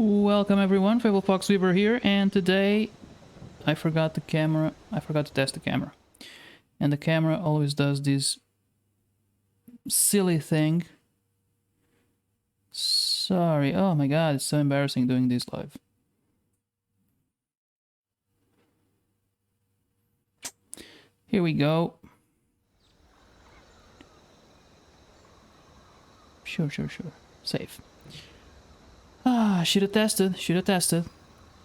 Welcome everyone, Fable Fox Weaver here, and today I forgot the camera. I forgot to test the camera. And the camera always does this silly thing. Sorry, oh my god, it's so embarrassing doing this live. Here we go. Sure. Save. Should have tested.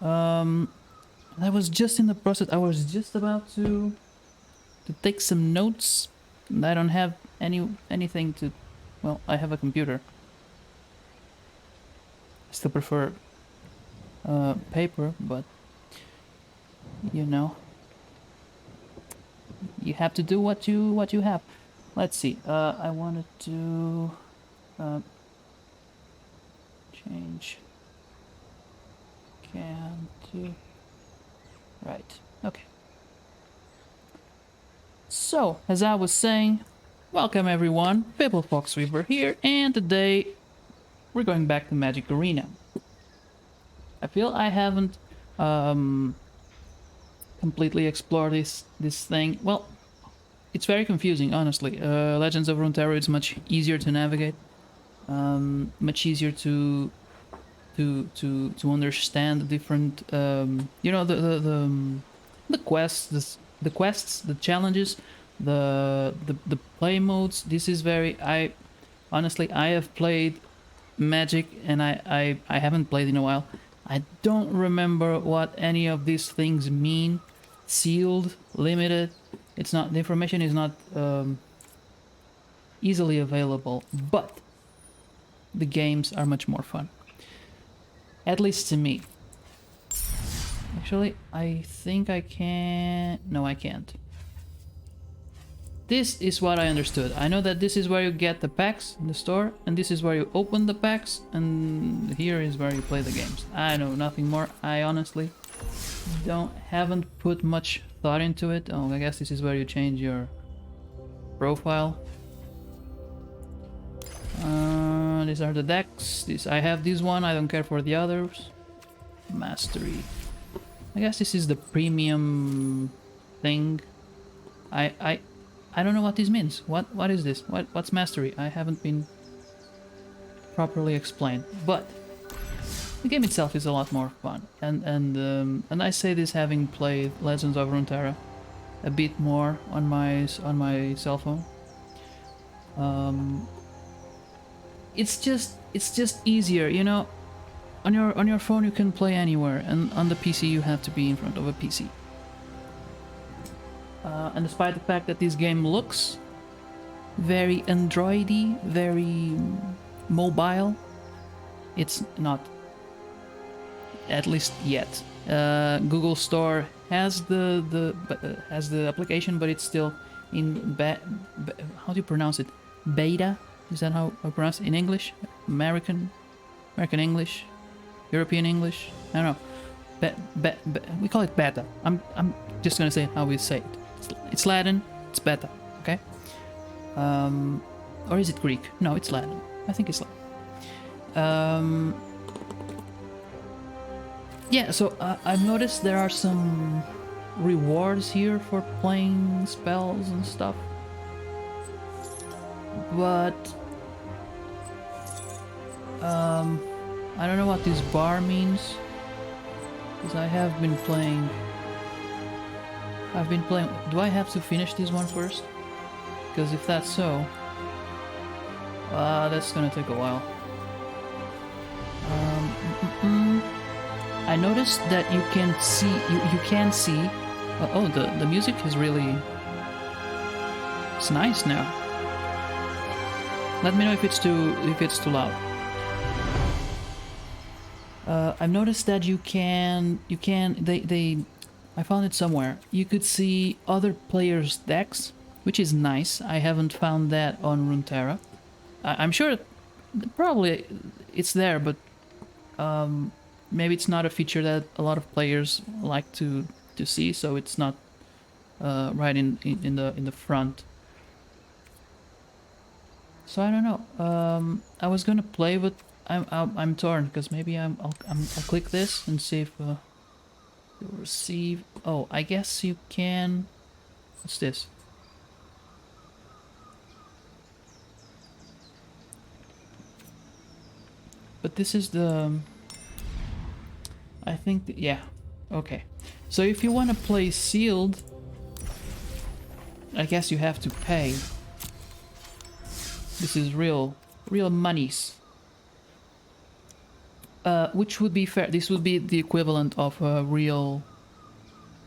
I was just in the process, I was just about to take some notes, and I don't have anything to, well, I have a computer. I still prefer paper, but you know, you have to do what you have. Let's see. I wanted to change cam to right. Okay. So, as I was saying, welcome everyone. Fable Fox Weaver here, and today we're going back to Magic Arena. I feel I haven't completely explored this thing. Well, it's very confusing, honestly. Legends of Runeterra is much easier to navigate, much easier to understand the different, you know, the quests, the challenges, the play modes. This is very. Honestly, I have played Magic, and I haven't played in a while. I don't remember what any of these things mean. Sealed, limited. It's not, the information is not easily available, but the games are much more fun. At least to me. Actually, I think I can... No, I can't. This is what I understood. I know that this is where you get the packs in the store, and this is where you open the packs, and here is where you play the games. I know nothing more. I honestly haven't put much thought into it. Oh, I guess this is where you change your profile. These are the decks. I have this one. I don't care for the others. Mastery. I guess this is the premium thing. I don't know what this means. What is this? What's mastery? I haven't been properly explained. But the game itself is a lot more fun. And I say this having played Legends of Runeterra a bit more on my cell phone. It's just easier, you know. On your phone you can play anywhere, and on the PC you have to be in front of a PC. And despite the fact that this game looks very Android-y, very mobile, it's not, at least yet. Google Store has the application, but it's still in how do you pronounce it? Beta? Is that how I pronounce it in English? American English, European English. I don't know. We call it beta. I'm just gonna say how we say it. It's Latin. It's beta. Okay. Or is it Greek? No, it's Latin. I think it's Latin. Yeah. So I've noticed there are some rewards here for playing spells and stuff. But I don't know what this bar means, because I've been playing. Do I have to finish this one first? Because if that's so, that's gonna take a while. I noticed that you can see. You can see. Oh, the music is really. It's nice now. Let me know if it's too loud. I've noticed that I found it somewhere. You could see other players' decks, which is nice. I haven't found that on Runeterra. I'm sure probably it's there, but maybe it's not a feature that a lot of players like to see, so it's not right in the front. So I don't know. I was gonna play, but I'm torn because maybe I'll click this and see if you'll receive. Oh, I guess you can. What's this? But this is the. I think yeah. Okay. So if you want to play sealed, I guess you have to pay. This is real monies. Which would be fair. This would be the equivalent of a real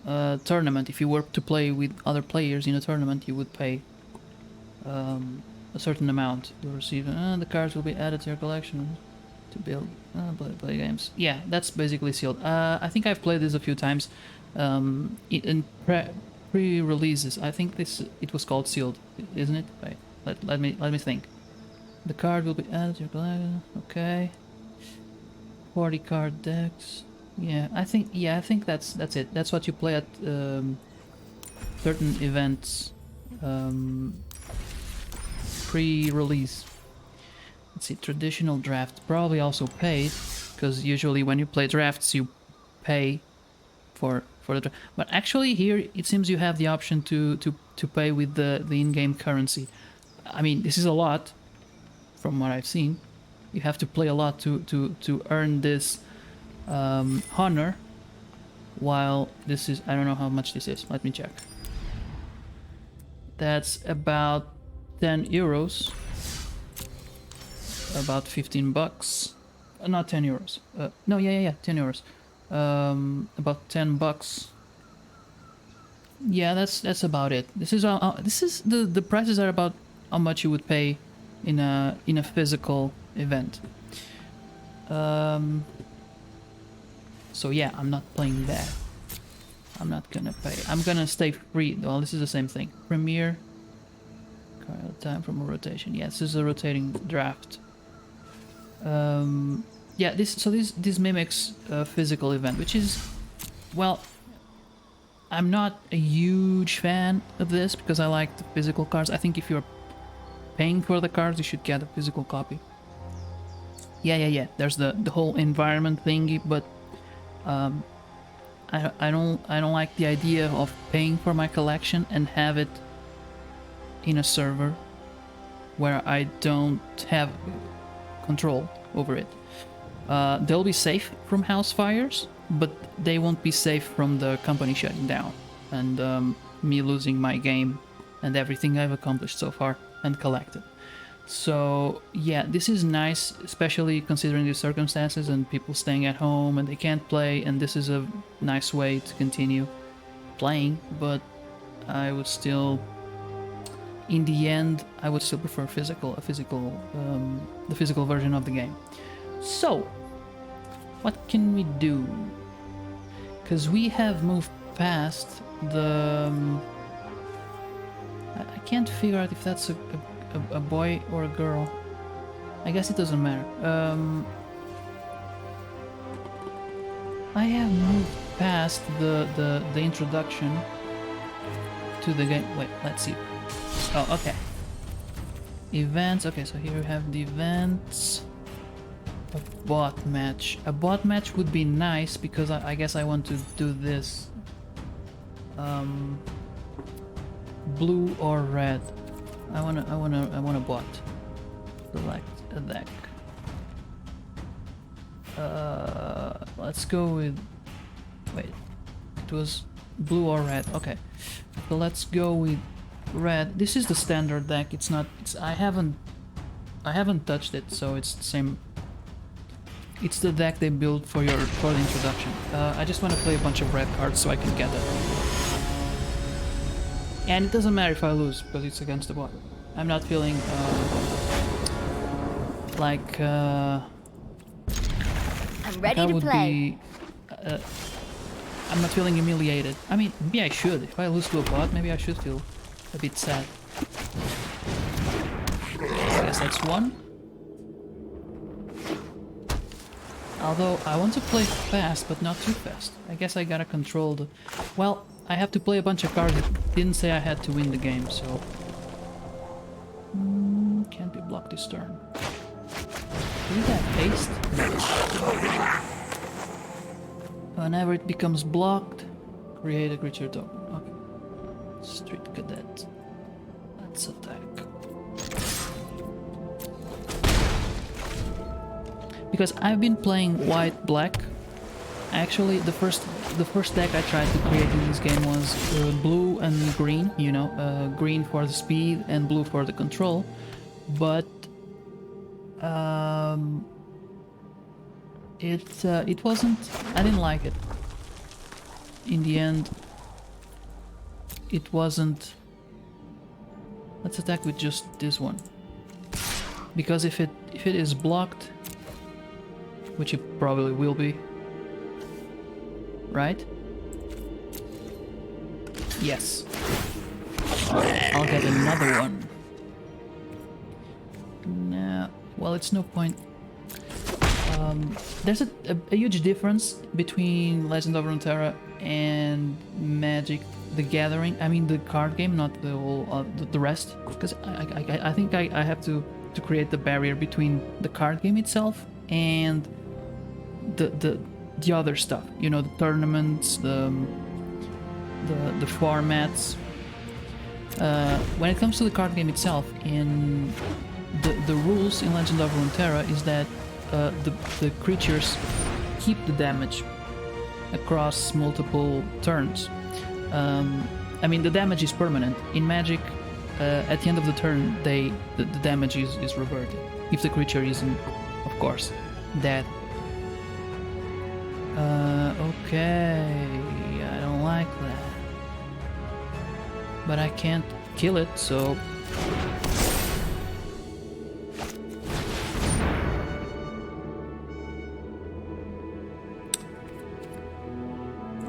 tournament. If you were to play with other players in a tournament, you would pay a certain amount to receive. The cards will be added to your collection to build play games. Yeah, that's basically sealed. I think I've played this a few times in pre-releases. I think it was called sealed, isn't it? Wait, let me think. The card will be added to your collection. Okay. 40 card decks. Yeah, I think that's it. That's what you play at certain events pre-release. Let's see, traditional draft probably also paid, because usually when you play drafts you pay for the draft. But actually here it seems you have the option to pay with the in-game currency. I mean, this is a lot from what I've seen. You have to play a lot to earn this honor, while this is, I don't know how much this is, let me check. That's about 10 euros, about 15 bucks, not 10 euros, no, yeah, 10 euros, about 10 bucks. Yeah, that's about it. This is the prices are about how much you would pay in a physical event. So yeah, I'm not playing that. I'm not gonna pay. I'm gonna stay free. Well, this is the same thing. Premiere. Time from a rotation. Yeah, this is a rotating draft. Yeah, this mimics a physical event, which is, well, I'm not a huge fan of this because I like the physical cards. I think if you're paying for the cards, you should get a physical copy. Yeah. There's the whole environment thingy, but I don't like the idea of paying for my collection and have it in a server where I don't have control over it. They'll be safe from house fires, but they won't be safe from the company shutting down and me losing my game and everything I've accomplished so far and collected. So yeah, this is nice, especially considering the circumstances and people staying at home and they can't play, and this is a nice way to continue playing. But I would still, in the end, I would still prefer the physical version of the game. So what can we do? Because we have moved past the I can't figure out if that's a boy or a girl. I guess it doesn't matter. I have moved past the introduction to the game. Wait, let's see. Oh, okay. Events. Okay, so here we have the events. A bot match. A bot match would be nice because I guess I want to do this. Blue or red. I want a bot. Select a deck. Let's go with. Wait, it was blue or red. Okay, so let's go with red. This is the standard deck. It's not. I haven't touched it, so it's the same. It's the deck they built for the introduction. I just want to play a bunch of red cards so I can get it. And it doesn't matter if I lose because it's against the bot. I'm not feeling like I'm ready to play. I'm not feeling humiliated. I mean, maybe I should. If I lose to a bot, maybe I should feel a bit sad. I guess that's one. Although I want to play fast, but not too fast. I guess I gotta control the... Well, I have to play a bunch of cards that didn't say I had to win the game, so... can't be blocked this turn. Is that haste? Whenever it becomes blocked, create a creature token. Okay. Street cadet. Let's attack. Because I've been playing white-black. Actually, the first deck I tried to create in this game was blue and green. You know, green for the speed and blue for the control. But it wasn't. I didn't like it. In the end, it wasn't. Let's attack with just this one, because if it is blocked, which it probably will be, right? Yes. I'll get another one. Nah, well, it's no point. There's a huge difference between Legend of Runeterra and Magic: The Gathering. I mean the card game, not the whole the rest. Because I think I have to create the barrier between the card game itself and the other stuff. You know, the tournaments, the formats. When it comes to the card game itself, in the rules in Legend of Runeterra is that the creatures keep the damage across multiple turns. I mean, the damage is permanent. In Magic, at the end of the turn, the damage is reverted. If the creature isn't, of course, dead. Okay, I don't like that. But I can't kill it, so...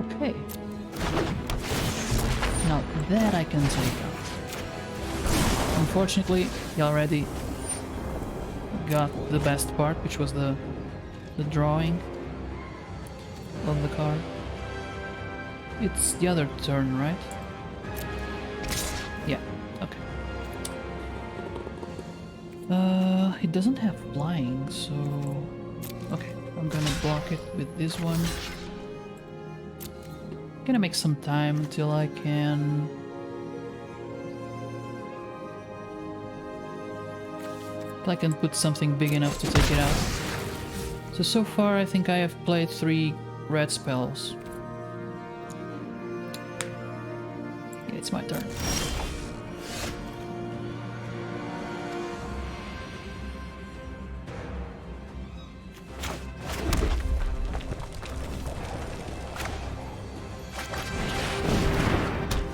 Okay. Now that I can take out. Unfortunately, he already got the best part, which was the drawing of the card. It's the other turn, right? Yeah, okay. It doesn't have flying, so... Okay, I'm gonna block it with this one. Gonna make some time until I can... I can put something big enough to take it out. So far I think I have played 3 red spells. Yeah, it's my turn.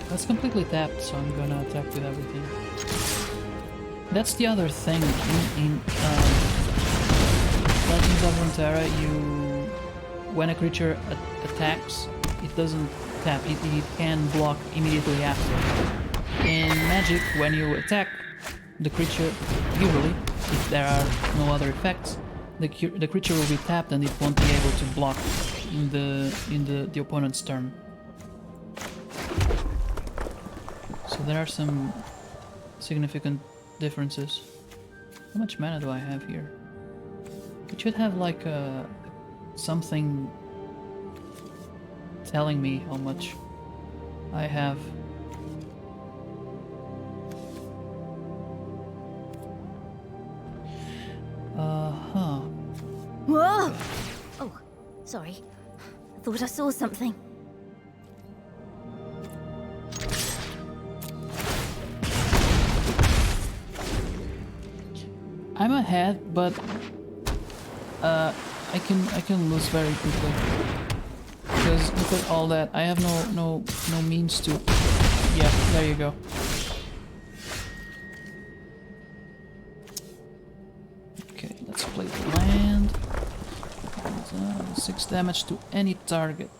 That's completely tapped, so I'm gonna attack with everything. That's the other thing in Legends of Runeterra. When a creature attacks, it doesn't tap, it can block immediately after. In Magic, when you attack the creature, usually, if there are no other effects, the creature will be tapped and it won't be able to block in the opponent's turn. So there are some significant differences. How much mana do I have here? It should have like something telling me how much I have. Whoa! Oh, sorry. I thought I saw something. I'm ahead, but I can lose very quickly because look at all that. I have no means to. Yeah, there you go. Okay, let's play the land. And, 6 damage to any target.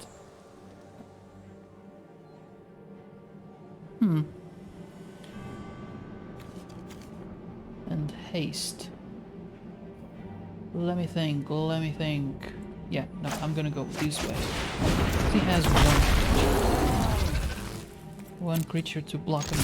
And haste. Let me think. Yeah, no, I'm gonna go this way. He has one creature to block him.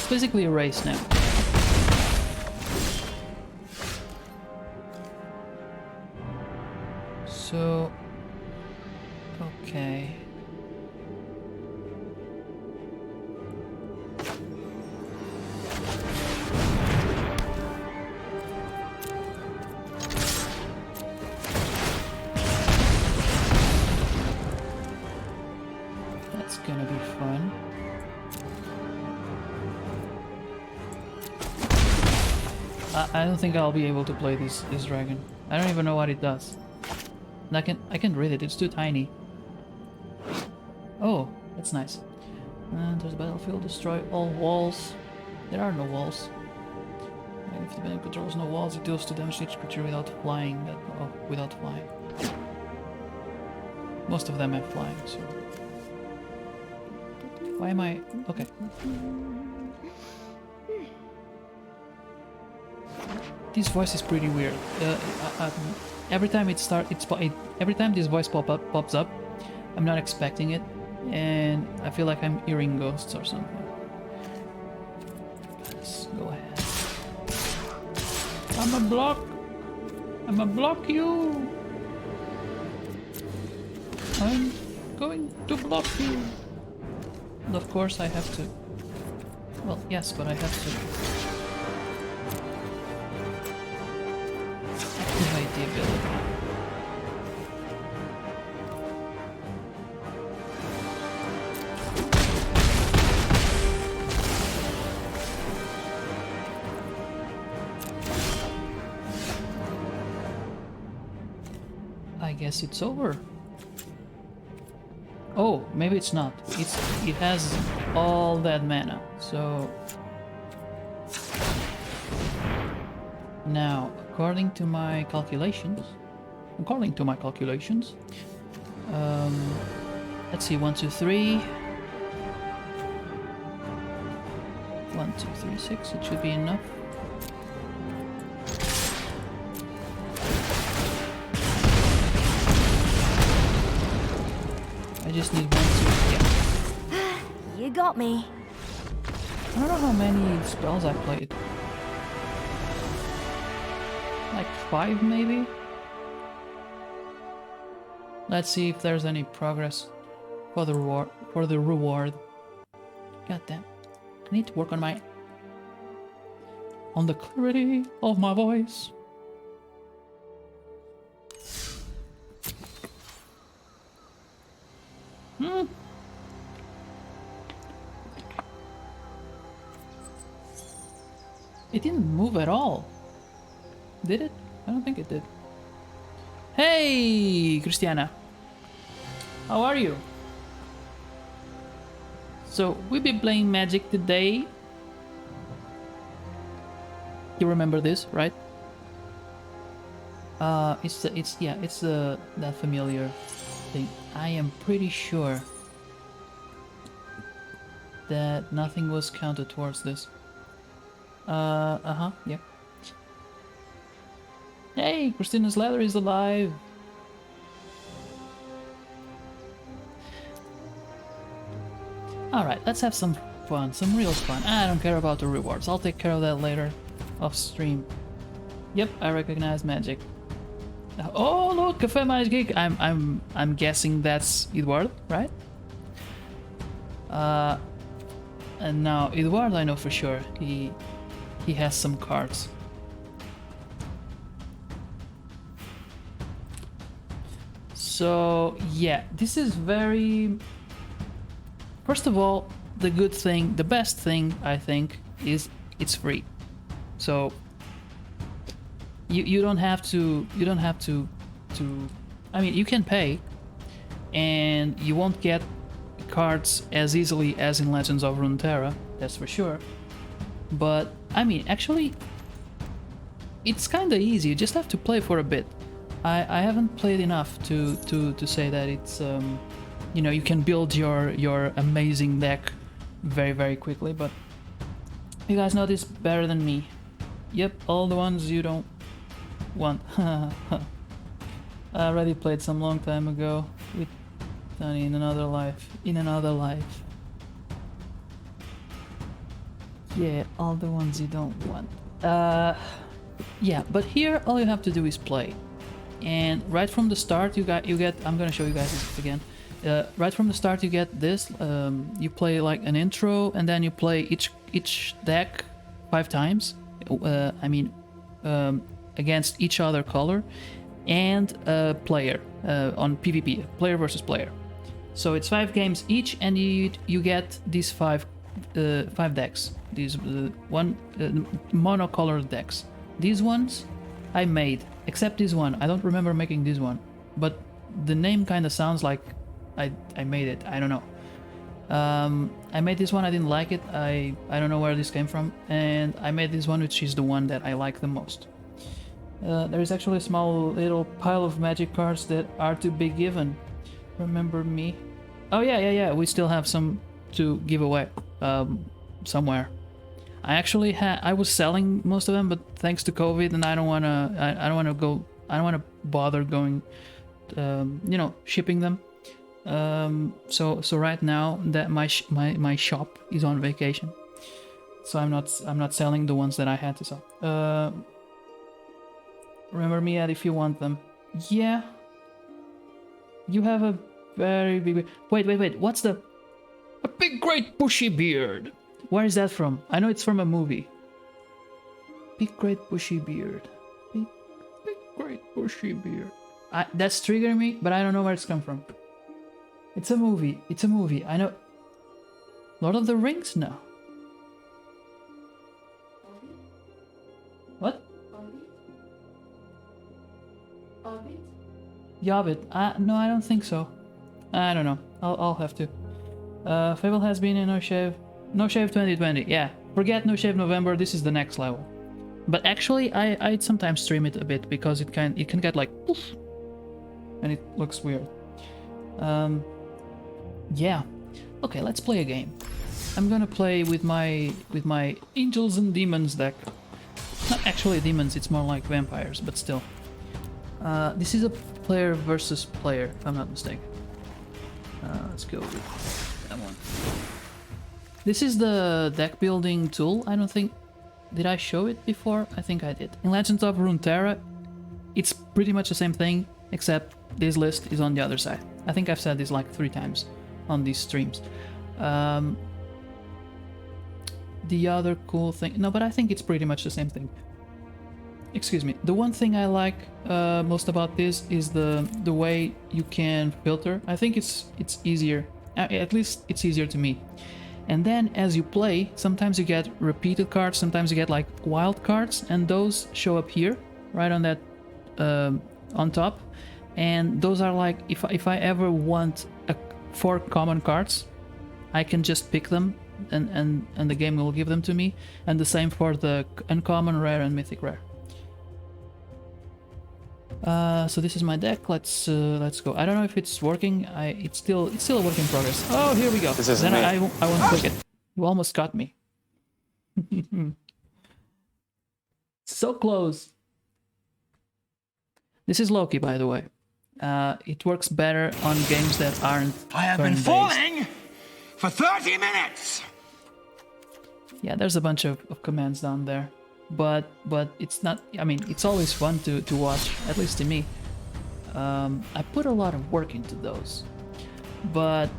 It's basically a race now. So, okay. That's gonna be fun. I don't think I'll be able to play this dragon. I don't even know what it does. And I can read it. It's too tiny. Oh, that's nice. And there's a battlefield. Destroy all walls. There are no walls. And if the banner controls no walls, it deals 2 damage to each creature without flying. Without flying. Most of them have flying. So why am I okay? This voice is pretty weird. Every time every time this voice pops up, I'm not expecting it, and I feel like I'm hearing ghosts or something. Let's go ahead. I'm a block you. I'm going to block you. And of course, I have to. Well, yes, but I have to. Activate the ability. I guess it's over. Oh, maybe it's not. It has all that mana, so now according to my calculations, let's see, 1, 2, 3. 1, 2, 3, 6. It should be enough. I just need 1, 2, yeah. You got me. I don't know how many spells I played. Like 5 maybe? Let's see if there's any progress for the reward. God damn. I need to work on the clarity of my voice. It didn't move at all. Did it? I don't think it did. Hey, Christiana. How are you? So, we'll be playing Magic today. You remember this, right? It's that familiar thing. I am pretty sure that nothing was counted towards this. Yeah. Hey, Christina's ladder is alive. Alright, let's have some fun, some real fun. I don't care about the rewards. I'll take care of that later off stream. Yep, I recognize magic. Oh look, Cafe Magic. I'm guessing that's Edward, right? And now Edward, I know for sure. He has some cards. So yeah, this is very. First of all, the best thing I think is it's free. So you don't have to I mean, you can pay and you won't get cards as easily as in Legends of Runeterra, that's for sure. But I mean, actually it's kind of easy. You just have to play for a bit. I haven't played enough to say that it's you know, you can build your amazing deck very, very quickly, but you guys know this better than me. Yep, all the ones you don't want. I already played some long time ago with Danny in another life. Yeah, all the ones you don't want. Yeah, but here all you have to do is play. And right from the start you get I'm gonna show you guys this again. Right from the start you get this, you play like an intro and then you play each deck 5 times. I mean against each other color and a player on PvP, player versus player. So it's 5 games each, and you get these 5 decks. These monocolored decks. These ones I made, except this one. I don't remember making this one, but the name kind of sounds like I made it. I don't know. I made this one. I didn't like it. I don't know where this came from, and I made this one, which is the one that I like the most. There is actually a small little pile of magic cards that are to be given. Remember me? Oh yeah. We still have some to give away somewhere. I was selling most of them, but thanks to COVID, and I don't wanna bother going, shipping them. So right now that my shop is on vacation, so I'm not selling the ones that I had to sell. Remember me, Ed, if you want them. Yeah. You have a very big... Wait. What's the... A big, great, bushy beard. Where is that from? I know it's from a movie. Big, great, bushy beard. Big, great, bushy beard. That's triggering me, but I don't know where it's come from. It's a movie. I know... Lord of the Rings? No. What? Yobbit? No, I don't think so. I don't know. I'll have to. Fable has been in No Shave 2020. Yeah, forget No Shave November. This is the next level. But actually, I sometimes stream it a bit because it can get like poof, and it looks weird. Yeah. Okay, let's play a game. I'm gonna play with my Angels and Demons deck. Not actually demons. It's more like vampires, but still. This is a player versus player, if I'm not mistaken. Let's go with that one. This is the deck building tool. I don't think... Did I show it before? I think I did. In Legends of Runeterra, it's pretty much the same thing, except this list is on the other side. I think I've said this like 3 times on these streams. The other cool thing... No, but I think it's pretty much the same thing. Excuse me. The one thing I like most about this is the way you can filter. I think it's easier. At least it's easier to me. And then as you play, sometimes you get repeated cards, sometimes you get like wild cards, and those show up here, right on that on top. And those are like, if I ever want 4 common cards, I can just pick them, and the game will give them to me. And the same for the uncommon, rare, and mythic rare. So this is my deck. Let's go. I don't know if it's working. It's still a work in progress. Oh, here we go. This isn't then me. I won't click it. You almost got me. So close. This is Loki, by the way. It works better on games that aren't I have been turn-based. falling for 30 minutes! Yeah, there's a bunch of commands down there. But it's not... I mean, it's always fun to watch, at least to me. I put a lot of work into those. But...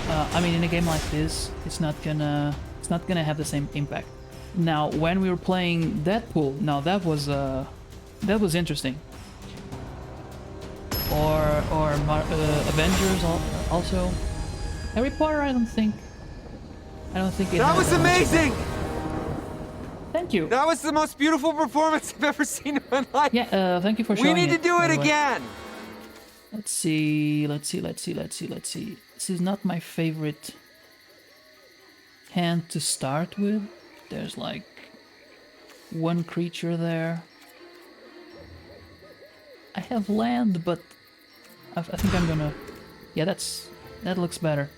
I mean, in a game like this, it's not gonna have the same impact. Now, when we were playing Deadpool, now that was interesting. Or Avengers also. Harry Potter, I don't think it. That was amazing! Thank you. That was the most beautiful performance I've ever seen in my life. Yeah, thank you for showing We need to do by it the way. again. Let's see. This is not my favorite hand to start with. There's like 1 creature there. I have land, but I think I'm gonna... Yeah, that looks better.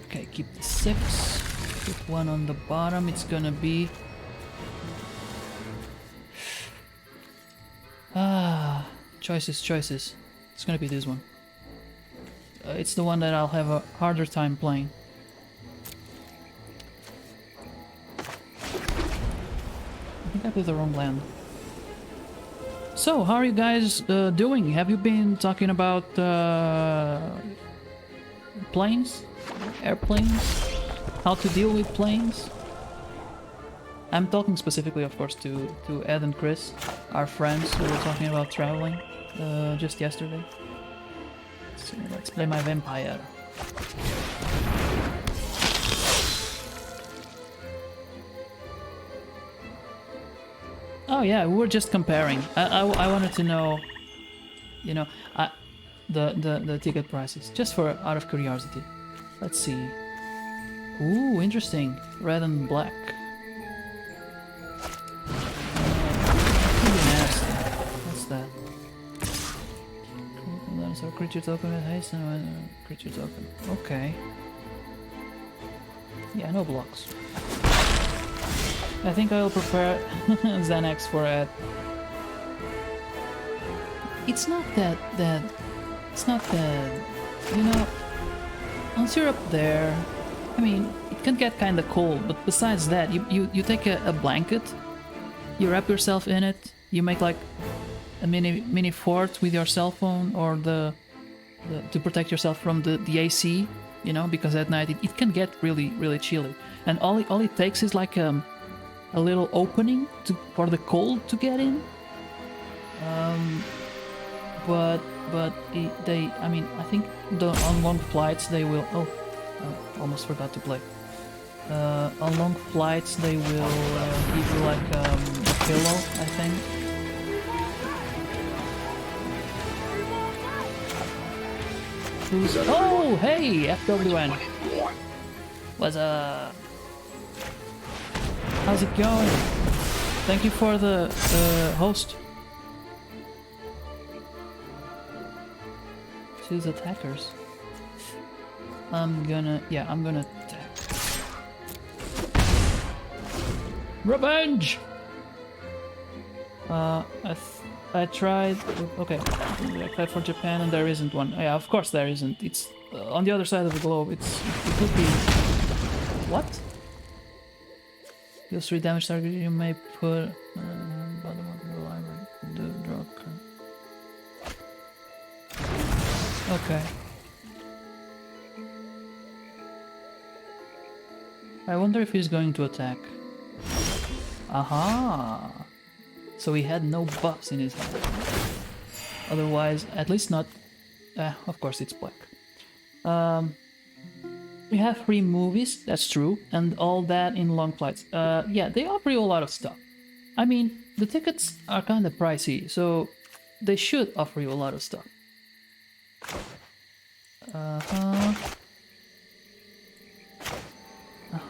Okay, keep the 6. Put 1 on the bottom. It's gonna be... choices. It's gonna be this one. It's the one that I'll have a harder time playing. back with the wrong land. So, how are you guys doing? Have you been talking about planes? Airplanes? How to deal with planes? I'm talking specifically, of course, to Ed and Chris, our friends who were talking about traveling just yesterday. So let's play my vampire. Oh yeah, we were just comparing. I wanted to know, you know, the ticket prices, just for out of curiosity. Let's see. Ooh, interesting. Red and black. Pretty nasty. What's that? So creature token with haste and creature token. Okay. Yeah, no blocks. I think I'll prepare Xanax for it. It's not that it's not that, you know, once you're up there, I mean, it can get kinda cold, but besides that, you take a blanket, you wrap yourself in it, you make like a mini fort with your cell phone or the to protect yourself from the AC, you know, because at night it can get really chilly. And all it takes is like a little opening for the cold to get in. But I mean, I think on long flights they will. Oh, almost forgot to play. On long flights they will give you like a pillow, I think. Oh, hey, FWN. What's up? How's it going? Thank you for the host. Choose attackers. I'm gonna attack. Revenge! I tried. Okay, I tried for Japan and there isn't one. Yeah, of course there isn't. It's on the other side of the globe. It could be. What? Deals 3 damage target. You may put bottom of the library. Do draw card. Okay. I wonder if he's going to attack. Aha! So he had no buffs in his hand. Otherwise, at least not... of course it's black. We have 3 movies, that's true, and all that in long flights. Yeah, they offer you a lot of stuff. I mean, the tickets are kind of pricey, so they should offer you a lot of stuff.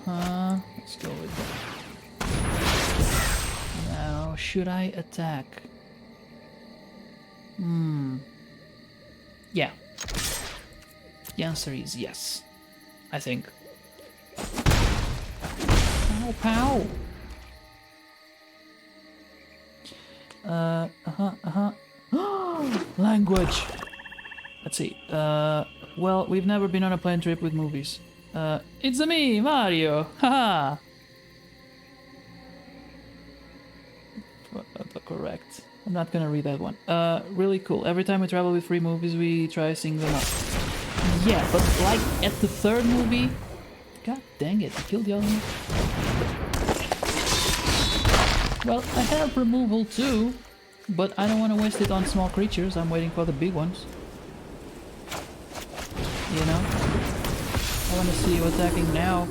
Let's go with that. Now, should I attack? Yeah. The answer is yes. I think. Pow, pow. Language. Let's see. Well, we've never been on a plane trip with movies. It's me, Mario. Haha. Correct. I'm not gonna read that one. Really cool. Every time we travel with 3 movies, we try seeing them up. Yeah, but like at the 3rd movie... God dang it, I killed the other one. Well, I have removal too, but I don't want to waste it on small creatures. I'm waiting for the big ones. You know? I want to see you attacking now.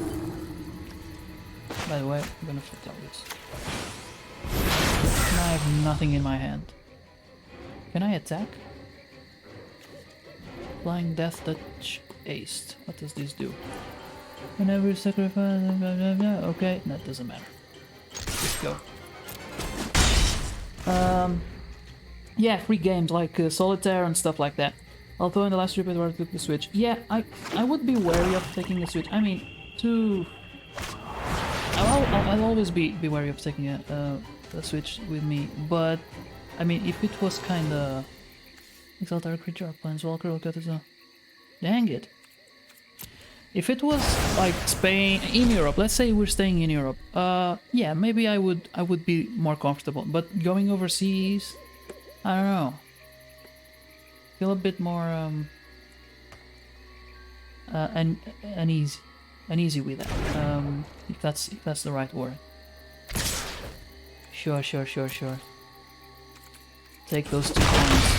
By the way, I'm gonna flip out this. And I have nothing in my hand. Can I attack? Flying Death Touch Aced. What does this do? Whenever you sacrifice... Blah, blah, blah. Okay, that doesn't matter. Let's go. Yeah, free games like Solitaire and stuff like that. Although in the last trip I took the Switch. Yeah, I would be wary of taking the Switch. I mean, I'll always be wary of taking a Switch with me, but I mean, if it was kinda... Exalt our creature, Planeswalker, look at this. Dang it. If it was like Spain in Europe, let's say we're staying in Europe, yeah, maybe I would be more comfortable. But going overseas, I don't know. Feel a bit more uneasy with that. If that's the right word. Sure. Take those 2 coins.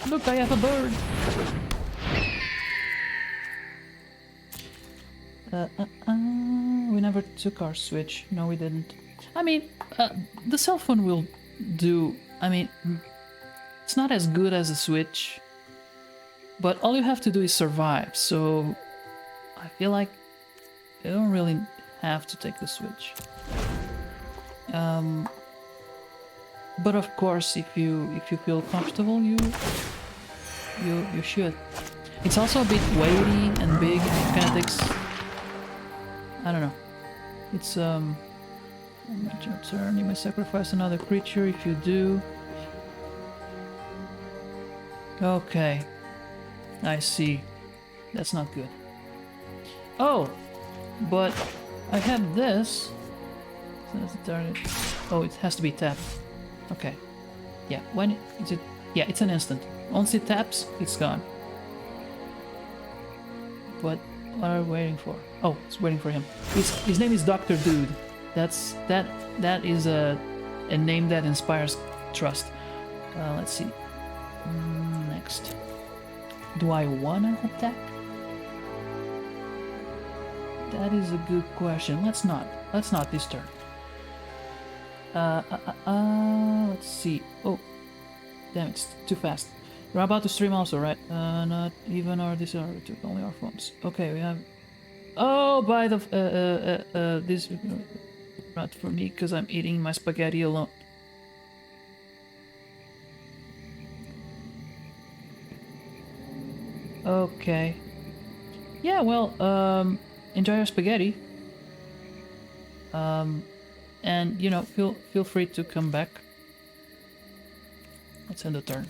Look, I have a bird. We never took our Switch. No, we didn't. I mean, the cell phone will do. I mean, it's not as good as a Switch, but all you have to do is survive. So I feel like you don't really have to take the Switch. But of course, if you feel comfortable, you should. It's also a bit weighty and big. It kind of takes. I don't know. It's I'm not your turn. You may sacrifice another creature if you do. Okay. I see. That's not good. Oh, but I have this. So that's the turn. Oh, it has to be tapped. Okay. Yeah. When is it? Yeah, it's an instant. Once it taps, it's gone. But what are we waiting for? Oh, it's waiting for him. His name is Dr. Dude. That is a name that inspires trust. Let's see. Next. Do I wanna attack? That is a good question. Let's not. Let's not this turn. Let's see. Oh, damn, it's too fast. We're about to stream also, right? Not even our this or took only our phones. Okay, we have. Oh, by the this not for me because I'm eating my spaghetti alone. Okay. Yeah, well, enjoy your spaghetti. And you know, feel free to come back. Let's end the turn.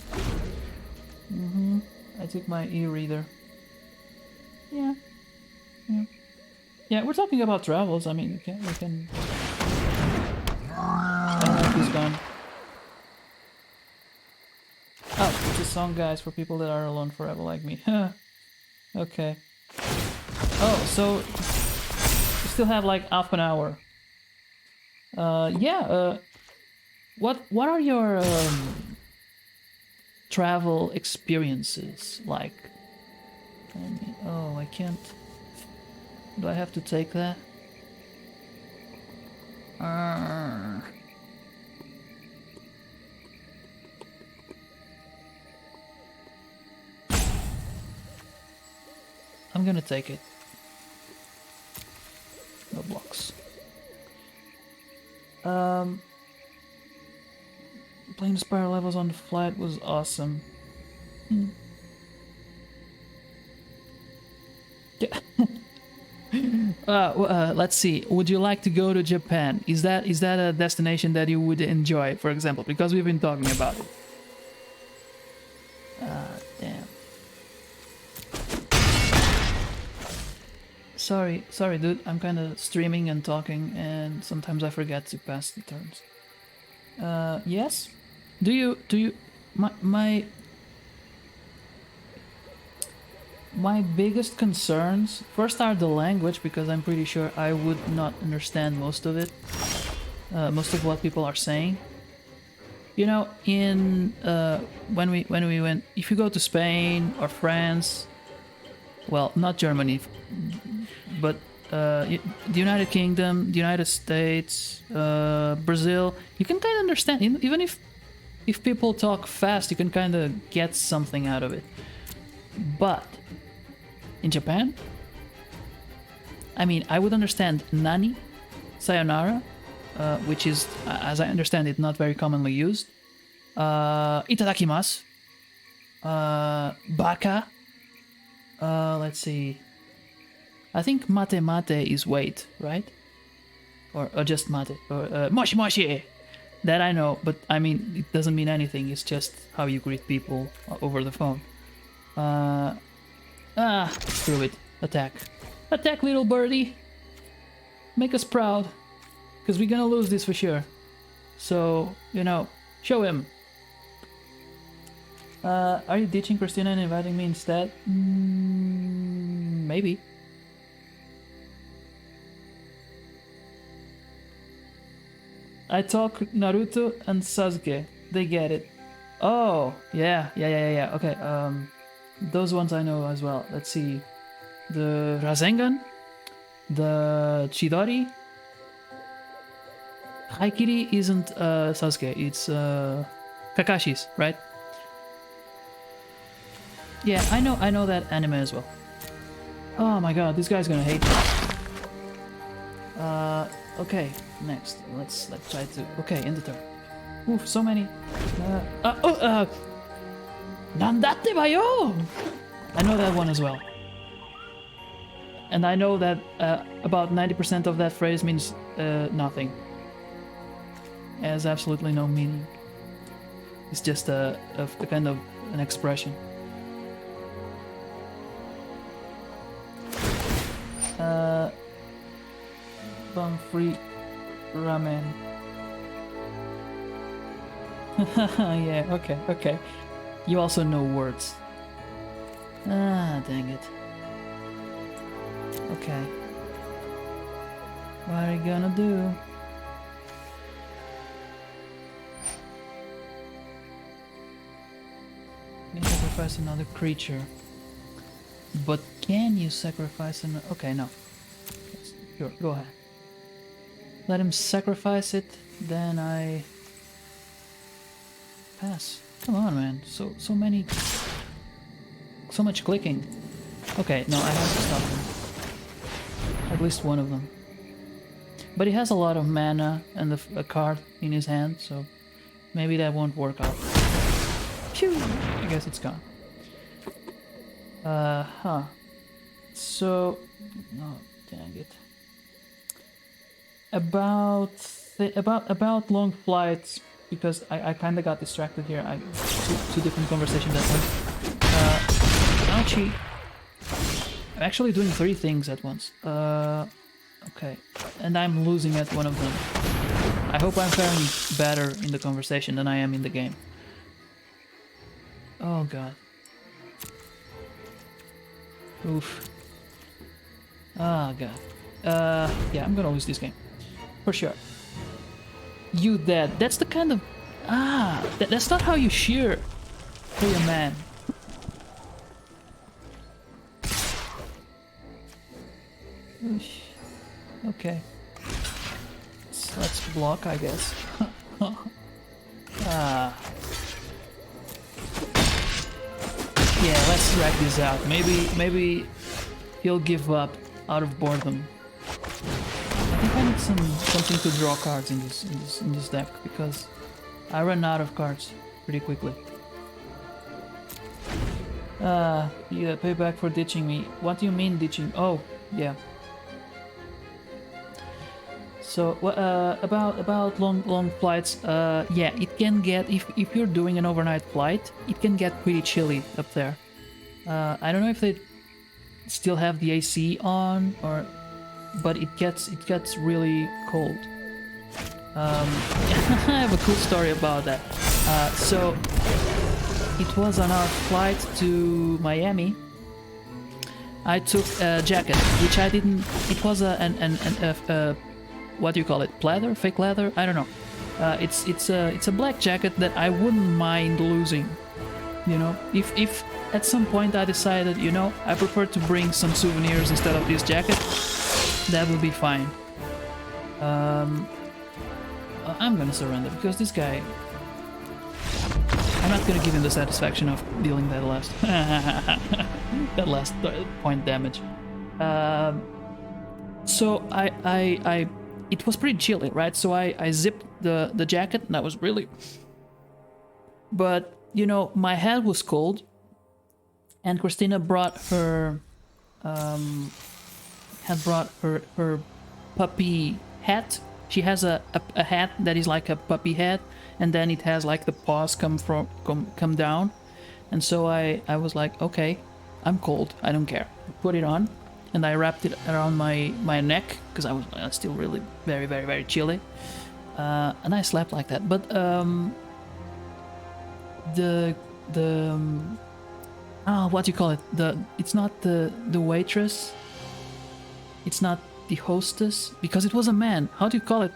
I took my e-reader. Yeah. Yeah, we're talking about travels. I mean, we can. I don't know if he's gone. Oh, it's a song, guys, for people that are alone forever like me. Okay. Oh, so you still have like half an hour. Yeah. What are your travel experiences like? Oh, I can't. Do I have to take that? I'm gonna take it. No blocks. Playing the spiral levels on the flat was awesome. Yeah. Let's see. Would you like to go to Japan? Is that a destination that you would enjoy, for example? Because we've been talking about it. Damn. Sorry, dude. I'm kind of streaming and talking, and sometimes I forget to pass the turns. Yes. Do you? My biggest concerns first are the language, because I'm pretty sure I would not understand most of it, most of what people are saying. You know, in when we went, if you go to Spain or France, well, not Germany, but the United Kingdom, the United States, Brazil, you can kind of understand. Even if people talk fast, you can kind of get something out of it. But in Japan, I mean, I would understand nani, sayonara, which is, as I understand it, not very commonly used. Itadakimasu, baka. Let's see. I think mate is wait, right? Or just mate. Or moshi moshi. That I know, but I mean, it doesn't mean anything. It's just how you greet people over the phone. Screw it. Attack. Attack, little birdie. Make us proud. Because we're gonna lose this for sure. So, you know, show him. Are you ditching Christina and inviting me instead? Maybe. I talk Naruto and Sasuke. They get it. Oh, yeah. Okay, those ones I know as well. Let's see. The Rasengan. The Chidori. Haikiri isn't Sasuke. It's Kakashi's, right? Yeah, I know that anime as well. Oh my god, this guy's gonna hate me. Okay, next. Let's try to... Okay, in the turn. Oof, so many. Nandate ba yo? I know that one as well. And I know that about 90% of that phrase means nothing. It has absolutely no meaning. It's just a kind of an expression. Bun free ramen. Yeah, okay. You also know words. Ah, dang it. Okay. What are you gonna do? You can sacrifice another creature. But can you sacrifice another... Okay, no. Sure, go ahead. Let him sacrifice it, then I... pass. Come on, man. So many... So much clicking. Okay, no, I have to stop him. At least one of them. But he has a lot of mana and a card in his hand, so maybe that won't work out. Phew! I guess it's gone. So... Oh, dang it. About long flights, because I kind of got distracted here. Two different conversations at once. Ouchie. I'm actually doing 3 things at once. Okay, and I'm losing at one of them. I hope I'm faring better in the conversation than I am in the game. Oh god. Oof. Ah, god. Yeah, I'm gonna lose this game. For sure. You dead. That's the kind of... that's not how you shear. Hey, a man. Oosh. Okay. Let's block, I guess. Yeah, let's drag this out. Maybe he'll give up out of boredom. I think I need something to draw cards in this deck, because I run out of cards pretty quickly. Yeah, payback for ditching me. What do you mean ditching? Oh, yeah. So about long flights, yeah, it can get, if you're doing an overnight flight, it can get pretty chilly up there. I don't know if they still have the AC on, but it gets really cold. I have a cool story about that. So it was on our flight to Miami. I took a jacket, which I didn't. It was a what do you call it? Leather? Fake leather? I don't know. It's a black jacket that I wouldn't mind losing. You know, if at some point I decided, you know, I prefer to bring some souvenirs instead of this jacket, that would be fine. I'm gonna surrender because this guy... I'm not gonna give him the satisfaction of dealing that last that last point damage. So I it was pretty chilly, right? So I zipped the jacket, and that was really... But, you know, my head was cold, and Christina brought her... had brought her puppy hat, She has a hat that is like a puppy hat, and then it has like the paws come down. And so I was like, okay, I'm cold, I don't care. Put it on, and I wrapped it around my neck because I was still really very chilly. And I slept like that. But what do you call it? It's not the waitress. It's not the hostess, because it was a man. How do you call it?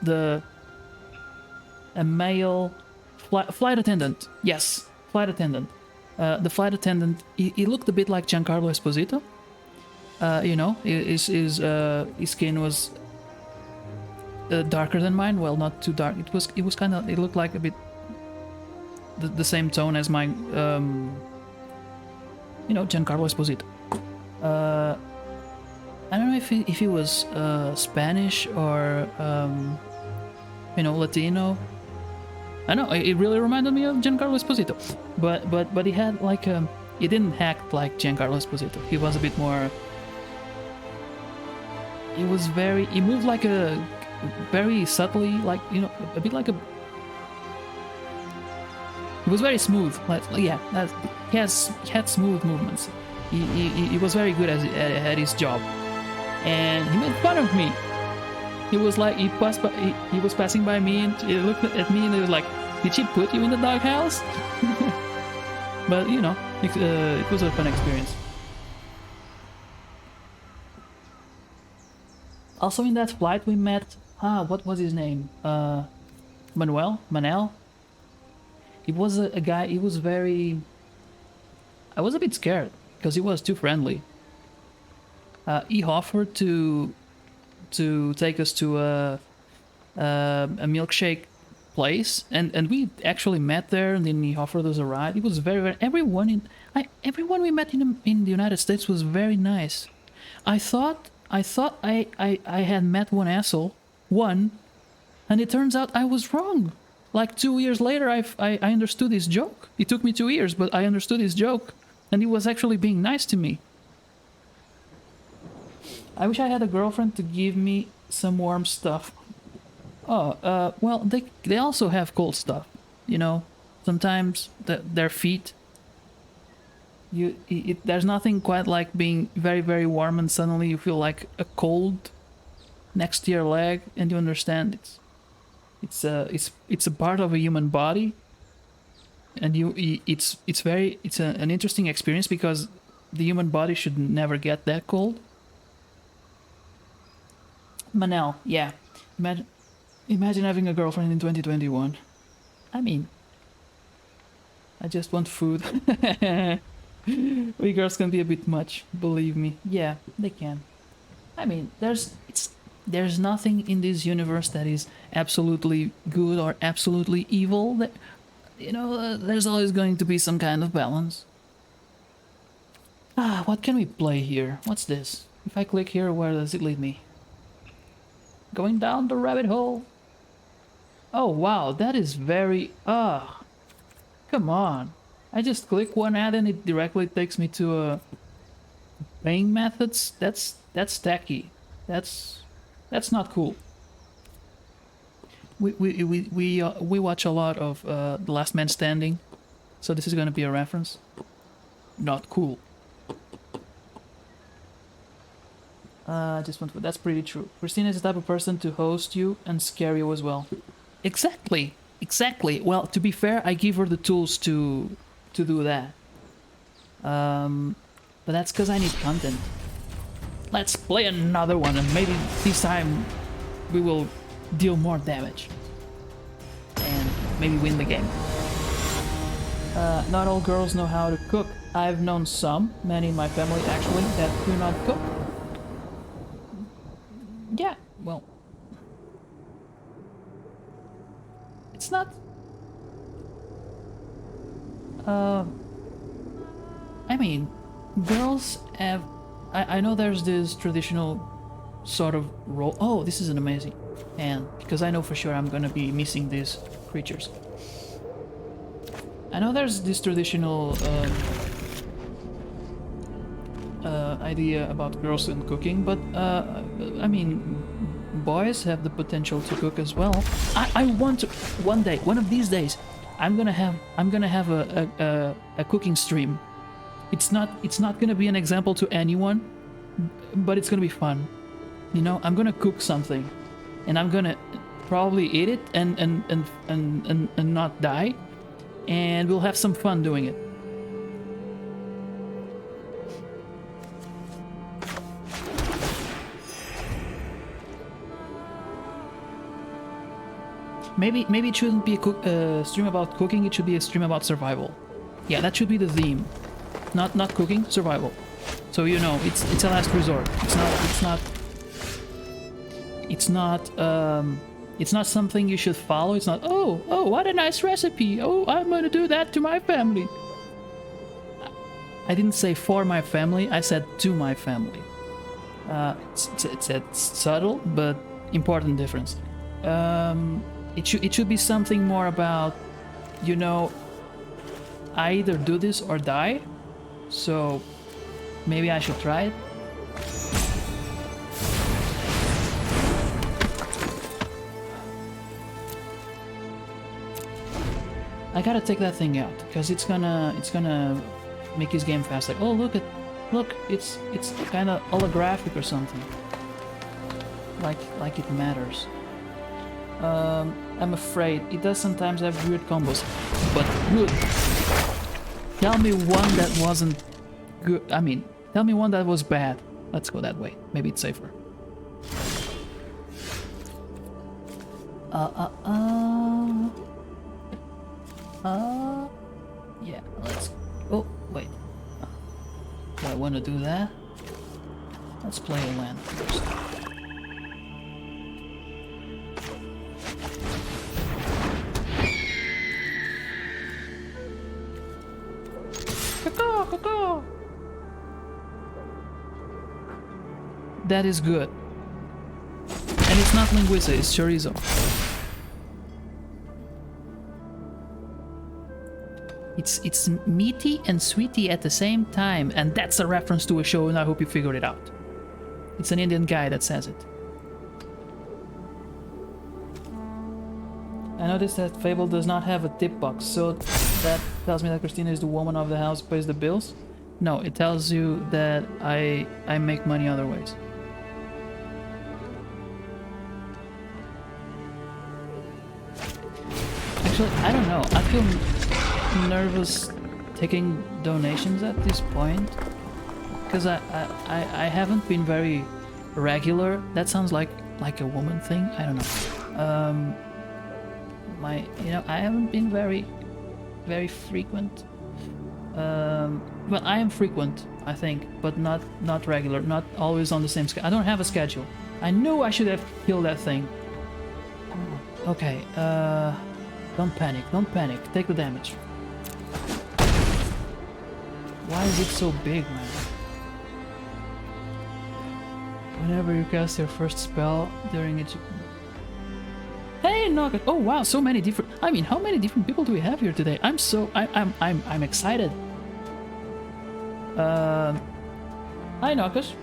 A male flight attendant. Yes, flight attendant. The flight attendant. He looked a bit like Giancarlo Esposito. You know, his skin was darker than mine. Well, not too dark. It was kind of. It looked like a bit the same tone as my you know, Giancarlo Esposito. I don't know if he was Spanish or you know, Latino. I know it really reminded me of Giancarlo Esposito, but he had like he didn't act like Giancarlo Esposito. He was a bit more. He moved like a very subtly, like, you know, a bit like a. He was very smooth. Like, yeah, he had smooth movements. He was very good at his job, and he made fun of me. He was like, he was passing by me, and he looked at me, and he was like, "Did she put you in the doghouse?" But you know, it was a fun experience. Also, in that flight, we met. What was his name? Manel. He was a guy. He was very. I was a bit scared because he was too friendly. He offered to take us to a milkshake place, and we actually met there. And then he offered us a ride. It was very everyone we met in the United States was very nice. I thought I had met one asshole, and it turns out I was wrong. Like 2 years later, I understood his joke. It took me 2 years, but I understood his joke, and he was actually being nice to me. I wish I had a girlfriend to give me some warm stuff. Oh, well, they also have cold stuff, you know. Sometimes their feet. There's nothing quite like being very warm and suddenly you feel like a cold next to your leg, and you understand it's a part of a human body, and it's an interesting experience because the human body should never get that cold. Manel, yeah. Imagine having a girlfriend in 2021. I mean, I just want food. We girls can be a bit much, believe me. Yeah, they can. I mean, there's nothing in this universe that is absolutely good or absolutely evil. That, you know, there's always going to be some kind of balance. What can we play here? What's this? If I click here, where does it lead me? Going down the rabbit hole. Oh wow, that is very... come on. I just click one ad and it directly takes me to paying methods. That's tacky. That's not cool. We watch a lot of The Last Man Standing, so this is gonna be a reference. Not cool. That's pretty true. Christina is the type of person to host you and scare you as well. Exactly. Well, to be fair, I give her the tools to do that. But that's because I need content. Let's play another one, and maybe this time we will deal more damage and maybe win the game. Not all girls know how to cook. I've known some, many in my family actually, that do not cook. Yeah, well, it's not. I mean, girls have. I know there's this traditional sort of role. Oh, this is an amazing, and because I know for sure I'm gonna be missing these creatures. I know there's this traditional idea about girls and cooking, but I mean, boys have the potential to cook as well. I want to one day, one of these days, I'm gonna have a cooking stream. It's not gonna be an example to anyone, but it's gonna be fun. You know, I'm gonna cook something, and I'm gonna probably eat it and not die, and we'll have some fun doing it. Maybe it shouldn't be a stream about cooking. It should be a stream about survival. Yeah, that should be the theme. Not cooking, survival. So you know, it's a last resort. It's not something you should follow. It's not, oh, what a nice recipe. Oh, I'm gonna do that to my family. I didn't say for my family. I said to my family. It's a subtle but important difference. It should be something more about, you know, I either do this or die, so maybe I should try it. I gotta take that thing out because it's gonna make his game fast. Like, oh look, it's kind of holographic or something. Like it matters. I'm afraid it does sometimes have weird combos, but good. Tell me one that wasn't good. I mean, tell me one that was bad. Let's go that way. Maybe it's safer. Yeah, let's... Oh, wait. Do I want to do that? Let's play a land first. Caw. That is good. And it's not linguiça, it's chorizo. It's meaty and sweety at the same time, and that's a reference to a show, and I hope you figured it out. It's an Indian guy that says it. I noticed that Fable does not have a tip box, so that tells me that Christina is the woman of the house, pays the bills. No, it tells you that I make money other ways. Actually, I don't know. I feel nervous taking donations at this point because I haven't been very regular. That sounds like a woman thing. I don't know. I haven't been very frequent. Well, I am frequent, I think, but not regular, not always on the same schedule. I don't have a schedule. I knew I should have killed that thing. Okay, don't panic, take the damage. Why is it so big, man? Whenever you cast your first spell during it... Hey, Nugget! Oh wow, so many different... I mean, how many different people do we have here today? I'm excited. Hi, Nugget.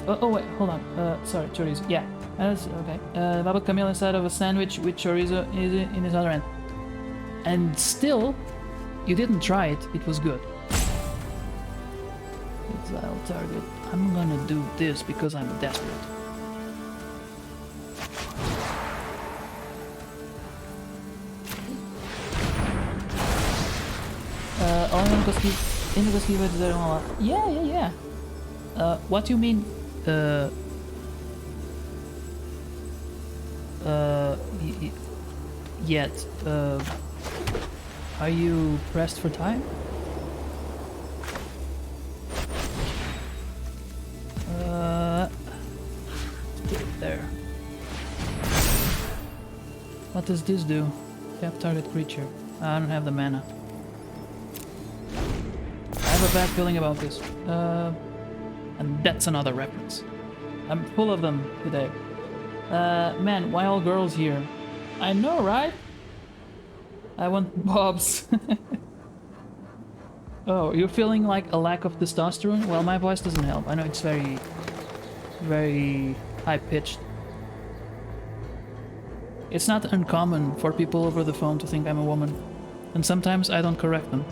Oh wait, hold on. Sorry, chorizo. Yeah, that's okay. Babak Camille inside of a sandwich with chorizo in his other end. And still, you didn't try it. It was good. Exile target. I'm gonna do this because I'm desperate. Yeah. What do you mean? Yet. Are you pressed for time? There. What does this do? Tap target creature. I don't have the mana. I have a bad feeling about this. And that's another reference. I'm full of them today. Man, why all girls here? I know, right? I want bobs. Oh, you're feeling like a lack of testosterone? Well, my voice doesn't help. I know it's very high-pitched. It's not uncommon for people over the phone to think I'm a woman, and sometimes I don't correct them.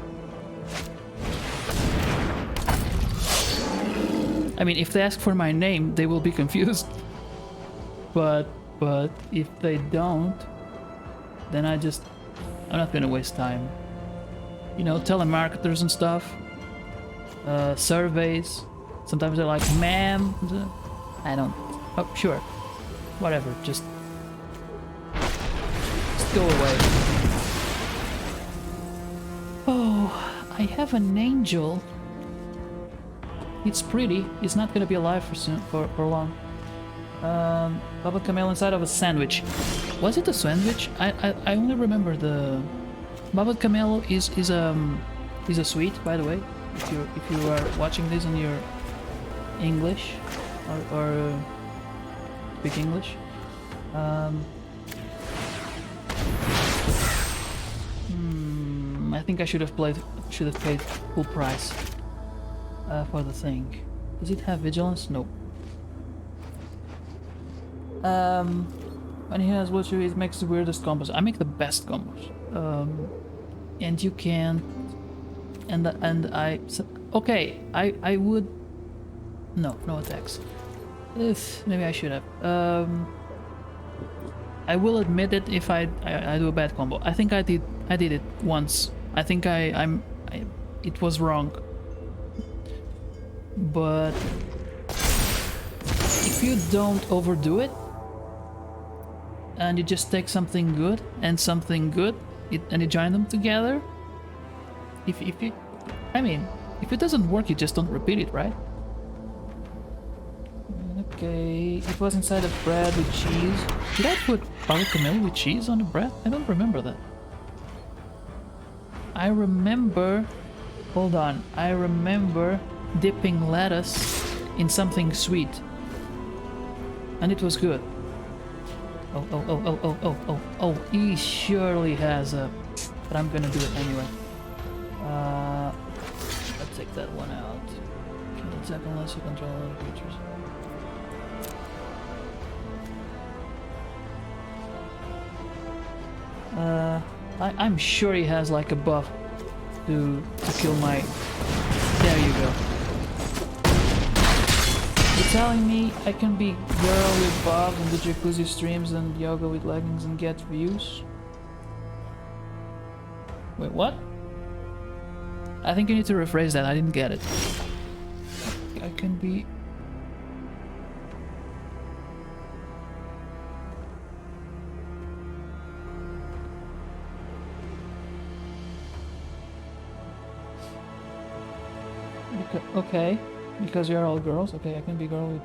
I mean, if they ask for my name, they will be confused. But if they don't, then I'm not gonna waste time. You know, telemarketers and stuff, surveys. Sometimes they're like, ma'am. I don't. Oh, sure. Whatever. Just go away. Oh, I have an angel. It's pretty. It's not gonna be alive for long. Baba Camel inside of a sandwich. Was it a sandwich? I only remember the Baba Camel is a sweet, by the way. If you are watching this in your English or speak English. I think I should have paid full price for the thing. Does it have vigilance? Nope. When he has what you eat, makes the weirdest combos. I make the best combos. And you can. Okay, I would. No attacks. Maybe I should have. I will admit it if I do a bad combo. I think I did it once. I think it was wrong. But if you don't overdo it, and you just take something good and something good, and you join them together, if it doesn't work, you just don't repeat it, right? Okay, it was inside of bread with cheese. Did I put guacamole with cheese on the bread? I don't remember that. I remember dipping lettuce in something sweet. And it was good. Oh, he surely has a... But I'm gonna do it anyway. Let's take that one out. Can attack unless you control other creatures. I'm sure he has like a buff to kill my... There you go. You're telling me I can be girl with Bob and the jacuzzi streams and yoga with leggings and get views? Wait, what? I think you need to rephrase that, I didn't get it. I can be... Okay, because you're all girls. Okay, I can be girl with...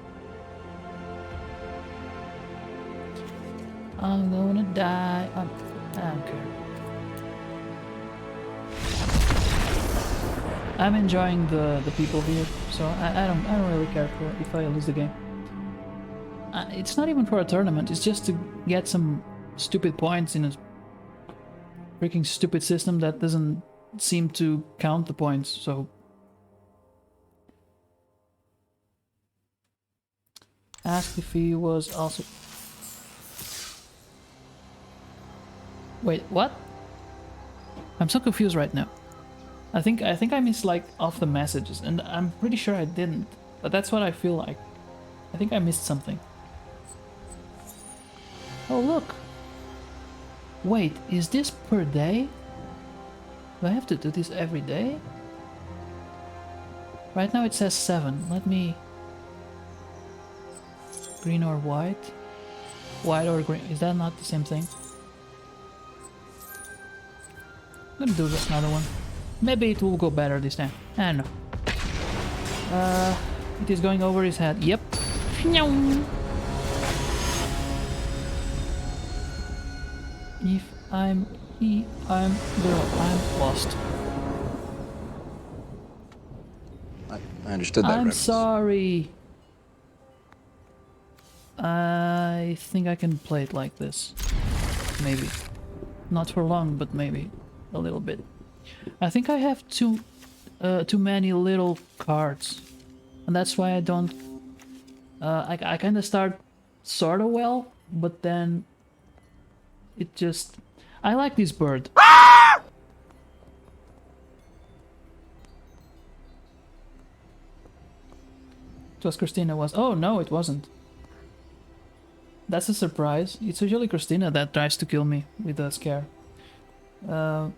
I'm gonna die. I don't care. I'm enjoying the people here, so I don't really care if I lose the game. It's not even for a tournament. It's just to get some stupid points in a freaking stupid system that doesn't seem to count the points. So. Asked if he was also... Wait, what? I'm so confused right now. I think I missed like off the messages, and I'm pretty sure I didn't. But that's what I feel like. I think I missed something. Oh look! Wait, is this per day? Do I have to do this every day? Right now it says 7. Let me... Green or white? White or green? Is that not the same thing? I'm gonna do this another one. Maybe it will go better this time. I don't know. It is going over his head. Yep. If I'm he, I'm girl. I'm lost. I understood that. I'm sorry. I think I can play it like this. Maybe. Not for long, but maybe a little bit. I think I have too many little cards. And that's why I don't... I kind of start sorta well, but then it just... I like this bird. It was Christina was... Oh, no, it wasn't. That's a surprise. It's usually Christina that tries to kill me with a scare. Yeah,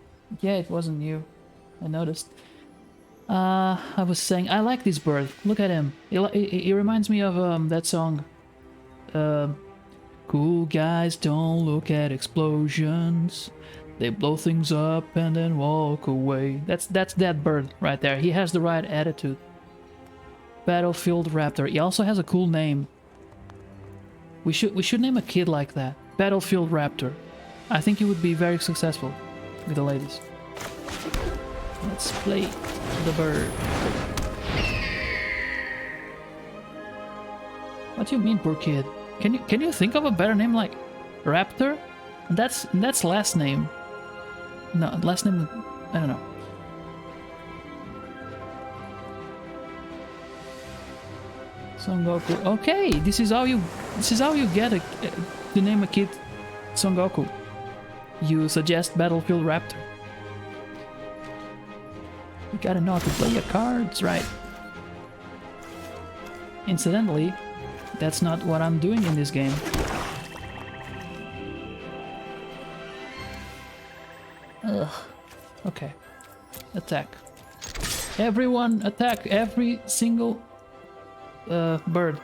it wasn't you. I noticed. I was saying, I like this bird. Look at him. He reminds me of that song. Cool guys don't look at explosions. They blow things up and then walk away. That's that bird right there. He has the right attitude. Battlefield Raptor. He also has a cool name. We should name a kid like that. Battlefield Raptor. I think he would be very successful with the ladies. Let's play the bird. What do you mean, poor kid? Can you think of a better name like Raptor? That's last name. No, last name, I don't know. Son Goku. Okay, this is how you get to name a kid Son Goku. You suggest Battlefield Raptor. You gotta know how to play your cards right. Incidentally, that's not what I'm doing in this game. Ugh. Okay. Attack. Everyone attack every single bird.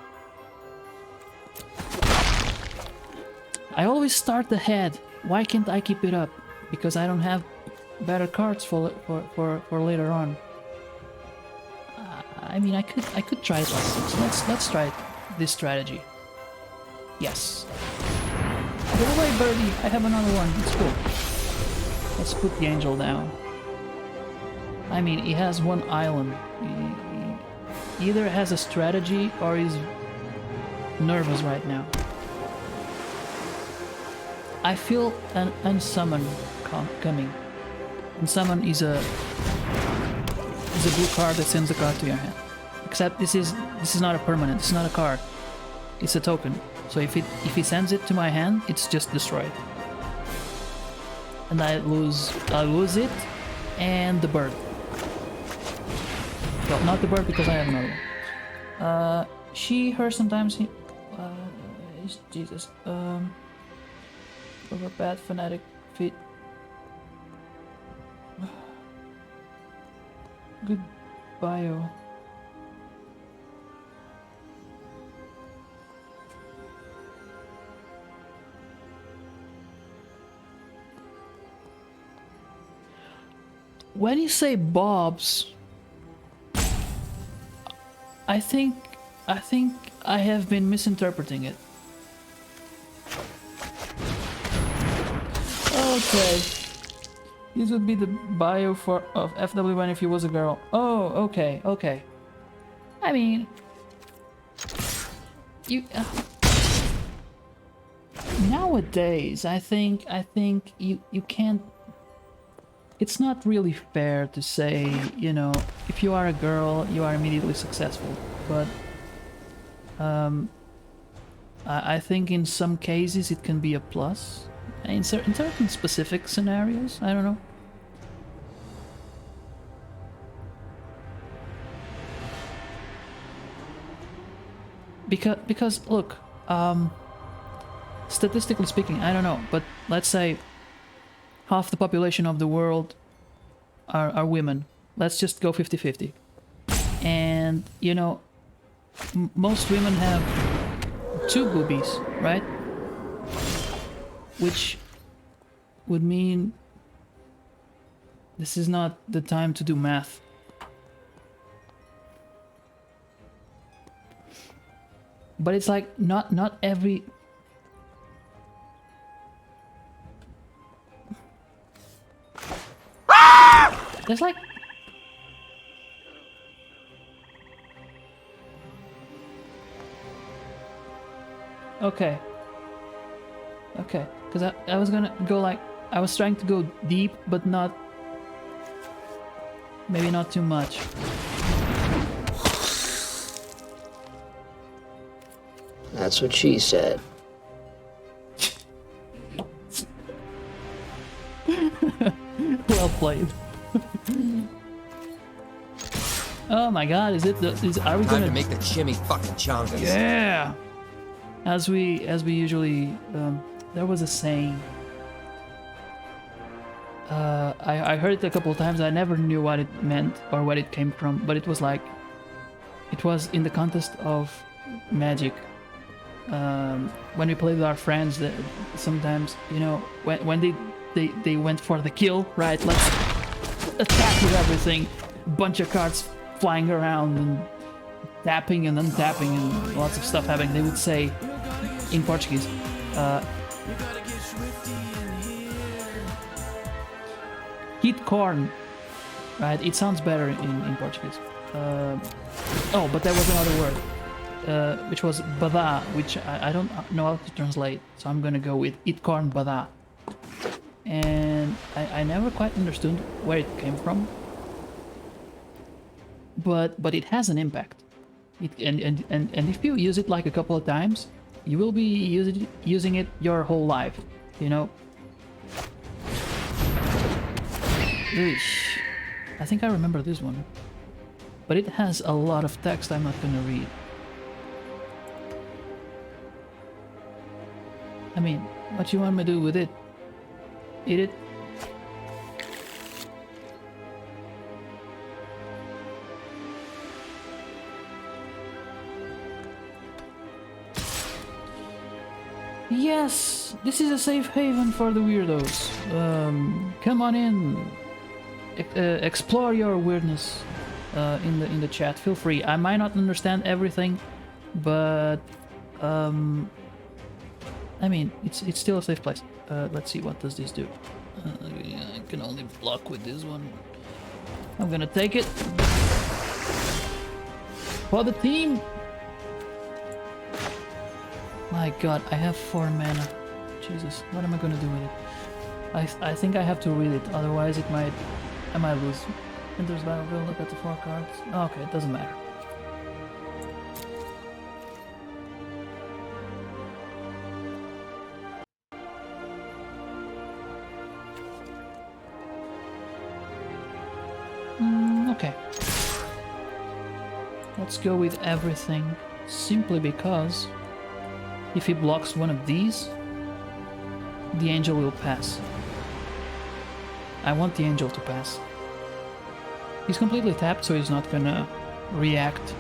I always start the head. Why can't I keep it up? Because I don't have better cards for later on. I mean, I could try it like this. Let's try this strategy. Yes. Go away, birdie. I have another one. It's cool. Let's put the angel down. I mean, he has one island. He either has a strategy or he's nervous right now. I feel an unsummon coming. Unsummon is a blue card that sends a card to your hand. Except this is not a permanent. It's not a card. It's a token. So if he sends it to my hand, it's just destroyed. And I lose it and the bird. Well, not the bird because I have another one. She, her, sometimes he. Jesus. Over bad fanatic feet. Good bio. When you say Bob's, I think I have been misinterpreting it. Okay. This would be the bio of FW1 if he was a girl. Oh, okay, okay. I mean, you nowadays, I think you can't. It's not really fair to say, you know, if you are a girl, you are immediately successful. But I think in some cases it can be a plus. In certain specific scenarios, I don't know. Because look, statistically speaking, I don't know, but let's say half the population of the world are women. Let's just go 50-50. And, you know, most women have 2 boobies, right? Which would mean this is not the time to do math. But it's like not every... There's like... Okay. Okay. Because I was gonna go like... I was trying to go deep, but not... Maybe not too much. That's what she said. Well played. Oh my god, is it the are we Time gonna to make the chimmy fucking chongas. Yeah. As we usually there was a saying. I heard it a couple of times. I never knew what it meant or what it came from, but it was like it was in the contest of magic. When we played with our friends, that sometimes, you know, when they went for the kill, right? Let's attack with everything. Bunch of cards flying around and tapping and untapping and lots of stuff happening. They would say in Portuguese, "Hit corn," right? It sounds better in Portuguese. Oh, but there was another word, which was bada, which I don't know how to translate, so I'm gonna go with "Eat corn bada." And I never quite understood where it came from, but it has an impact. And if you use it like a couple of times, you will be using it your whole life, you know. Eesh. I think I remember this one, but it has a lot of text I'm not gonna read. I mean, what you want me to do with it? Eat it? Yes, this is a safe haven for the weirdos. Come on in. Explore your weirdness in the chat. Feel free. I might not understand everything, but I mean, it's still a safe place. Let's see, what does this do? I can only block with this one. I'm gonna take it for the team. My god, I have 4 mana. Jesus, what am I gonna do with it? I think I have to read it, otherwise I might lose. Enters battlefield, look at the 4 cards. Oh, okay, it doesn't matter. Okay. Let's go with everything, simply because if he blocks one of these, the angel will pass. I want the angel to pass. He's completely tapped, so he's not gonna react.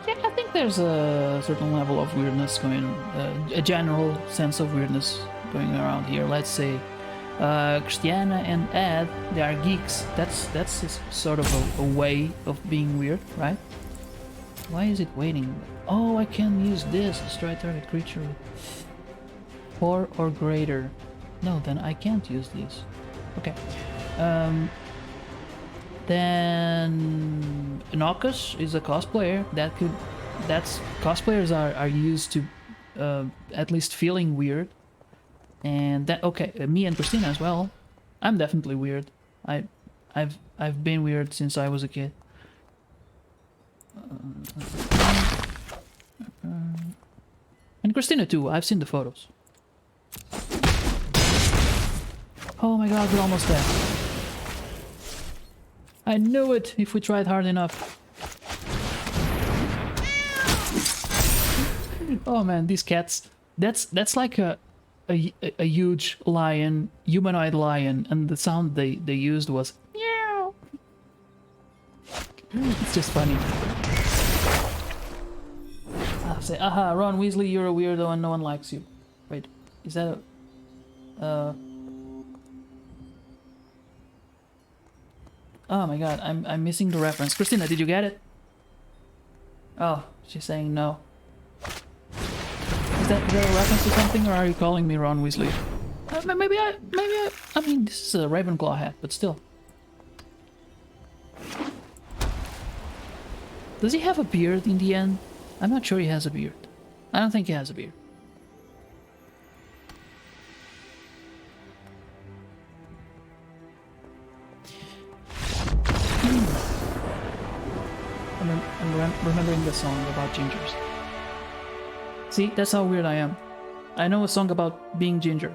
Yeah, I think there's a certain level of weirdness going, a general sense of weirdness going around here. Let's say Christiana and Ed, they are geeks. That's sort of a way of being weird, right? Why is it waiting? Oh, I can use this. Destroy target creature with 4 or greater. No, then I can't use these. Okay. Then Nokus is a cosplayer. Cosplayers are used to at least feeling weird. And that, okay, me and Christina as well. I'm definitely weird. I've been weird since I was a kid. And Christina too. I've seen the photos. Oh my god, we're almost there. I knew it if we tried hard enough. Oh man, these cats. That's like a huge lion, humanoid lion, and the sound they used was meow. It's just funny. I'll say, aha, Ron Weasley, you're a weirdo and no one likes you. Wait, is that a... Oh my god, I'm missing the reference. Christina, did you get it? Oh, she's saying no. Is that a reference to something, or are you calling me Ron Weasley? Maybe I mean, this is a Ravenclaw hat, but still. Does he have a beard in the end? I'm not sure he has a beard. I don't think he has a beard. I'm remembering the song about gingers. See, that's how weird I am. I know a song about being ginger.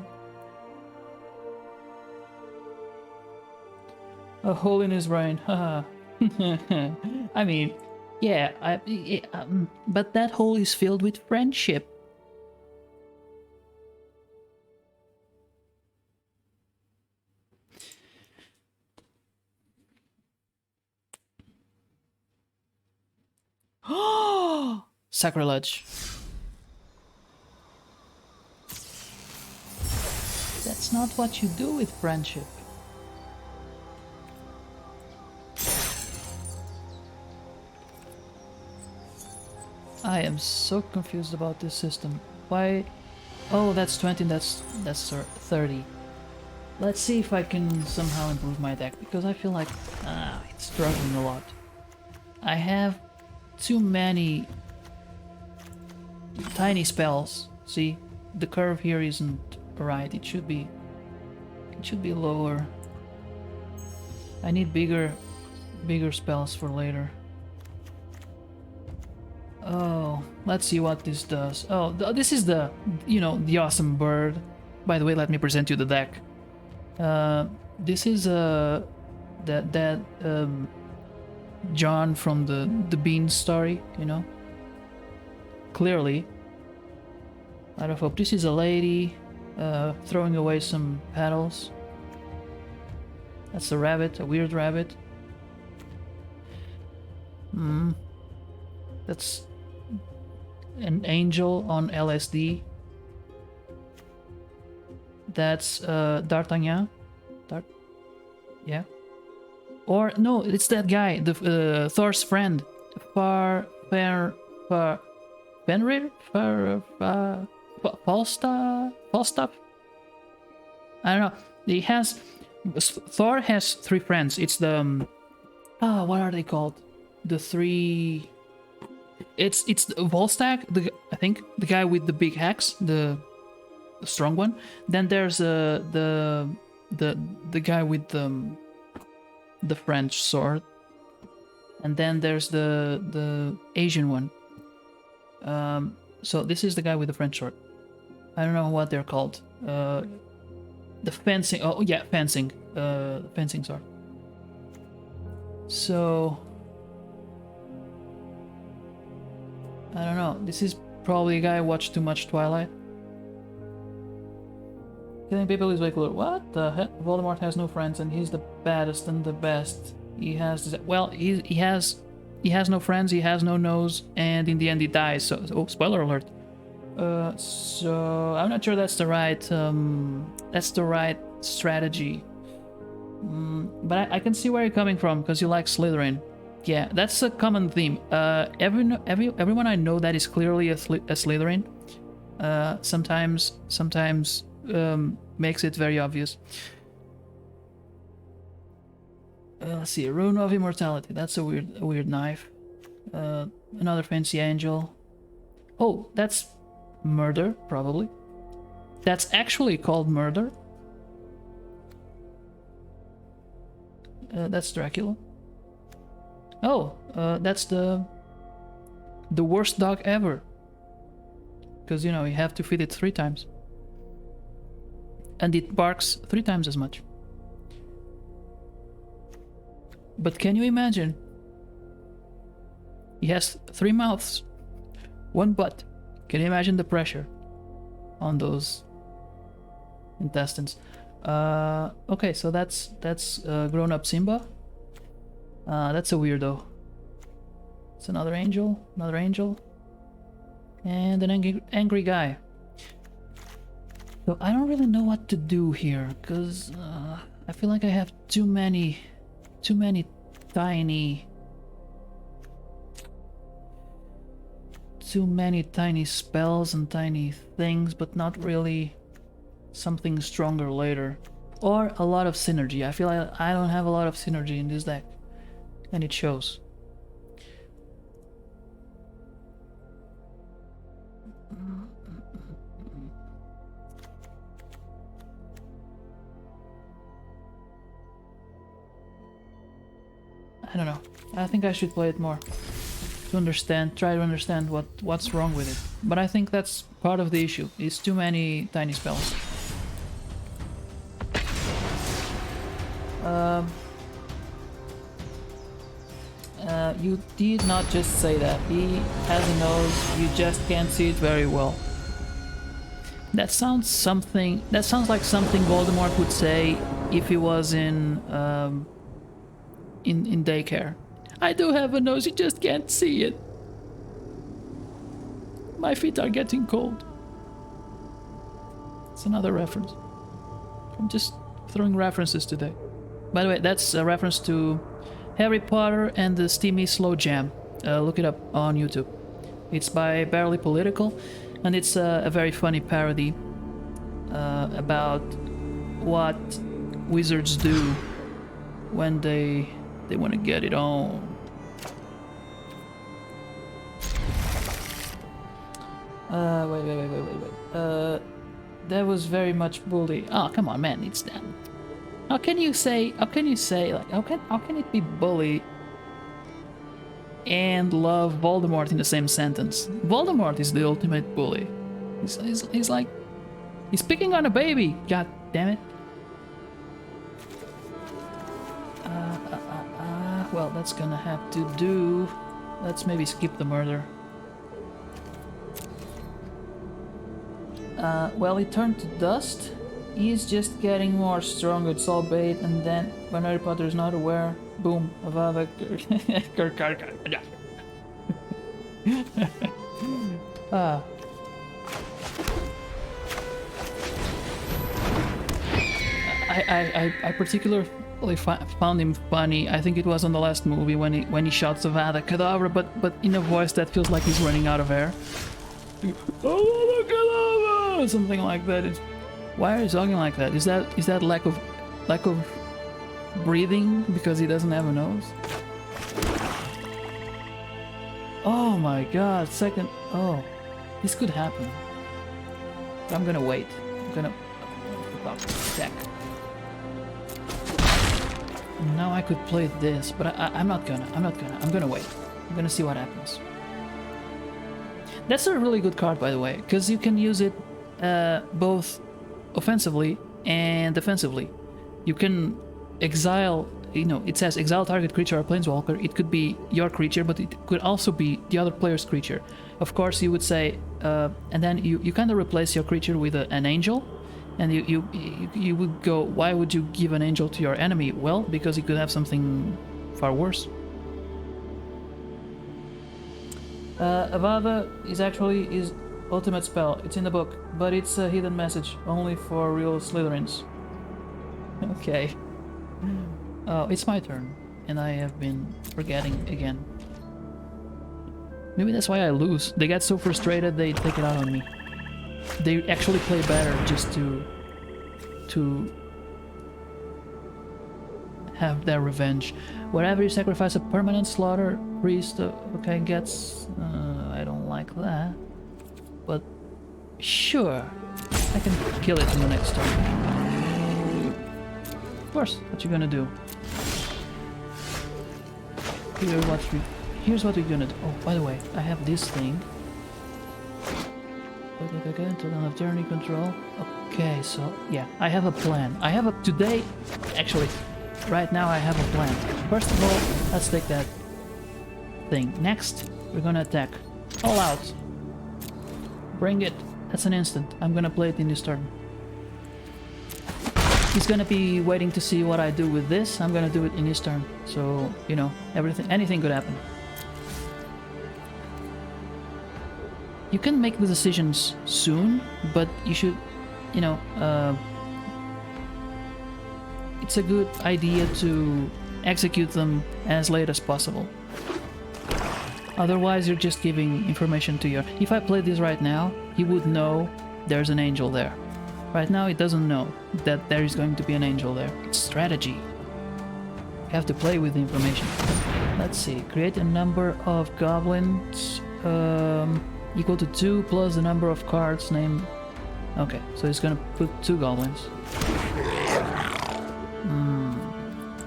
A hole in his brain. Haha. I mean, yeah, but that hole is filled with friendship. Sacrilege. That's not what you do with friendship. I am so confused about this system. Why? Oh, that's 20, that's 30. Let's see if I can somehow improve my deck, because I feel like it's struggling a lot. I have too many tiny spells. See, the curve here isn't right. It should be lower. I need bigger spells for later. Oh, let's see what this does. Oh, this is the, the awesome bird. By the way, let me present you the deck. This is that John from the Bean story, Clearly. Out of hope. This is a lady throwing away some petals. That's a rabbit, a weird rabbit. That's an angel on LSD. That's D'Artagnan. Yeah. Or no, it's that guy, the Thor's friend, Fenrir, Falstaff. I don't know. Thor has 3 friends. It's the what are they called? The 3. It's Volstagg, I think the guy with the big axe, the strong one. Then there's the guy with the French sword, and then there's the Asian one. So this is the guy with the French sword. I don't know what they're called. The fencing. Oh yeah, fencing. Fencing sword. So I don't know. This is probably a guy who watched too much Twilight. Killing people is way cooler. What the heck? Voldemort has no friends, and he's the baddest and the best. He has he has no friends. He has no nose, and in the end he dies. So oh, spoiler alert. So I'm not sure that's the right strategy. But I can see where you're coming from, because you like Slytherin. Yeah, that's a common theme. Everyone I know that is clearly a Slytherin sometimes makes it very obvious. Let's see, Rune of Immortality. That's a weird knife. Another fancy angel. Oh, that's murder, probably. That's actually called murder. That's Dracula. Oh, that's the worst dog ever. Because, you have to feed it 3 times. And it barks 3 times as much. But can you imagine? He has 3 mouths, 1 butt. Can you imagine the pressure on those intestines? Okay, so that's grown-up Simba. That's a weirdo. It's another angel, and an angry guy. So I don't really know what to do here, because I feel like I have too many tiny spells and tiny things, but not really something stronger later. Or a lot of synergy. I feel like I don't have a lot of synergy in this deck, and it shows. I don't know. I think I should play it more to understand, try to understand what's wrong with it. But I think that's part of the issue. It's too many tiny spells. You did not just say that. He has a nose, you just can't see it very well. That sounds something. That sounds like something Voldemort would say if he was in daycare. I do have a nose, you just can't see it. My feet are getting cold. It's another reference. I'm just throwing references today. By the way, that's a reference to Harry Potter and the Steamy Slow Jam. Look it up on YouTube. It's by Barely Political, and it's a very funny parody about what wizards do when they want to get it on. Wait. That was very much bully. Oh, come on, man, it's them. How can you say like how can it be bully and love Voldemort in the same sentence? Voldemort is the ultimate bully. He's like he's picking on a baby. God damn it. Well, that's gonna have to do. Let's maybe skip the murder. Well, he turned to dust. He's just getting more strong. It's all bait, and then when Harry Potter is not aware, boom, Avada. I particularly found him funny. I think it was on the last movie when he shouts Avada Kedavra, but in a voice that feels like he's running out of air. Avada Kedavra, something like that. Why are you talking like that? Is that lack of breathing because he doesn't have a nose? Oh my god, second. Oh, this could happen. But I'm gonna wait. I'm gonna check. Now I could play this, but I'm not gonna. I'm gonna wait. I'm gonna see what happens. That's a really good card, by the way, because you can use it both offensively and defensively. You can exile, it says exile target creature or planeswalker. It could be your creature, but it could also be the other player's creature. Of course, you would say, and then you kind of replace your creature with an angel, and you would go, why would you give an angel to your enemy? Well, because he could have something far worse. Avada is actually his ultimate spell. It's in the book, but it's a hidden message, only for real Slytherins. Okay. Oh, it's my turn, and I have been forgetting again. Maybe that's why I lose. They get so frustrated they take it out on me. They actually play better just to have their revenge. Wherever you sacrifice a permanent slaughter, priest, okay, gets... I don't like that. But sure, I can kill it in the next turn. Of course, what you gonna do? Here's what we're gonna do. Oh, by the way, I have this thing. Okay, until end of journey control. Okay, so yeah, I have a plan. Today, actually, right now I have a plan. First of all, let's take that thing. Next, we're gonna attack. All out. Bring it. That's an instant. I'm gonna play it in this turn. He's gonna be waiting to see what I do with this. I'm gonna do it in his turn. So, anything could happen. You can make the decisions soon, but you should, it's a good idea to execute them as late as possible. Otherwise, you're just giving information to your... If I played this right now, he would know there's an angel there. Right now, he doesn't know that there is going to be an angel there. It's strategy. You have to play with the information. Let's see. Create a number of goblins equal to 2 plus the number of cards named... Okay, so he's gonna put 2 goblins.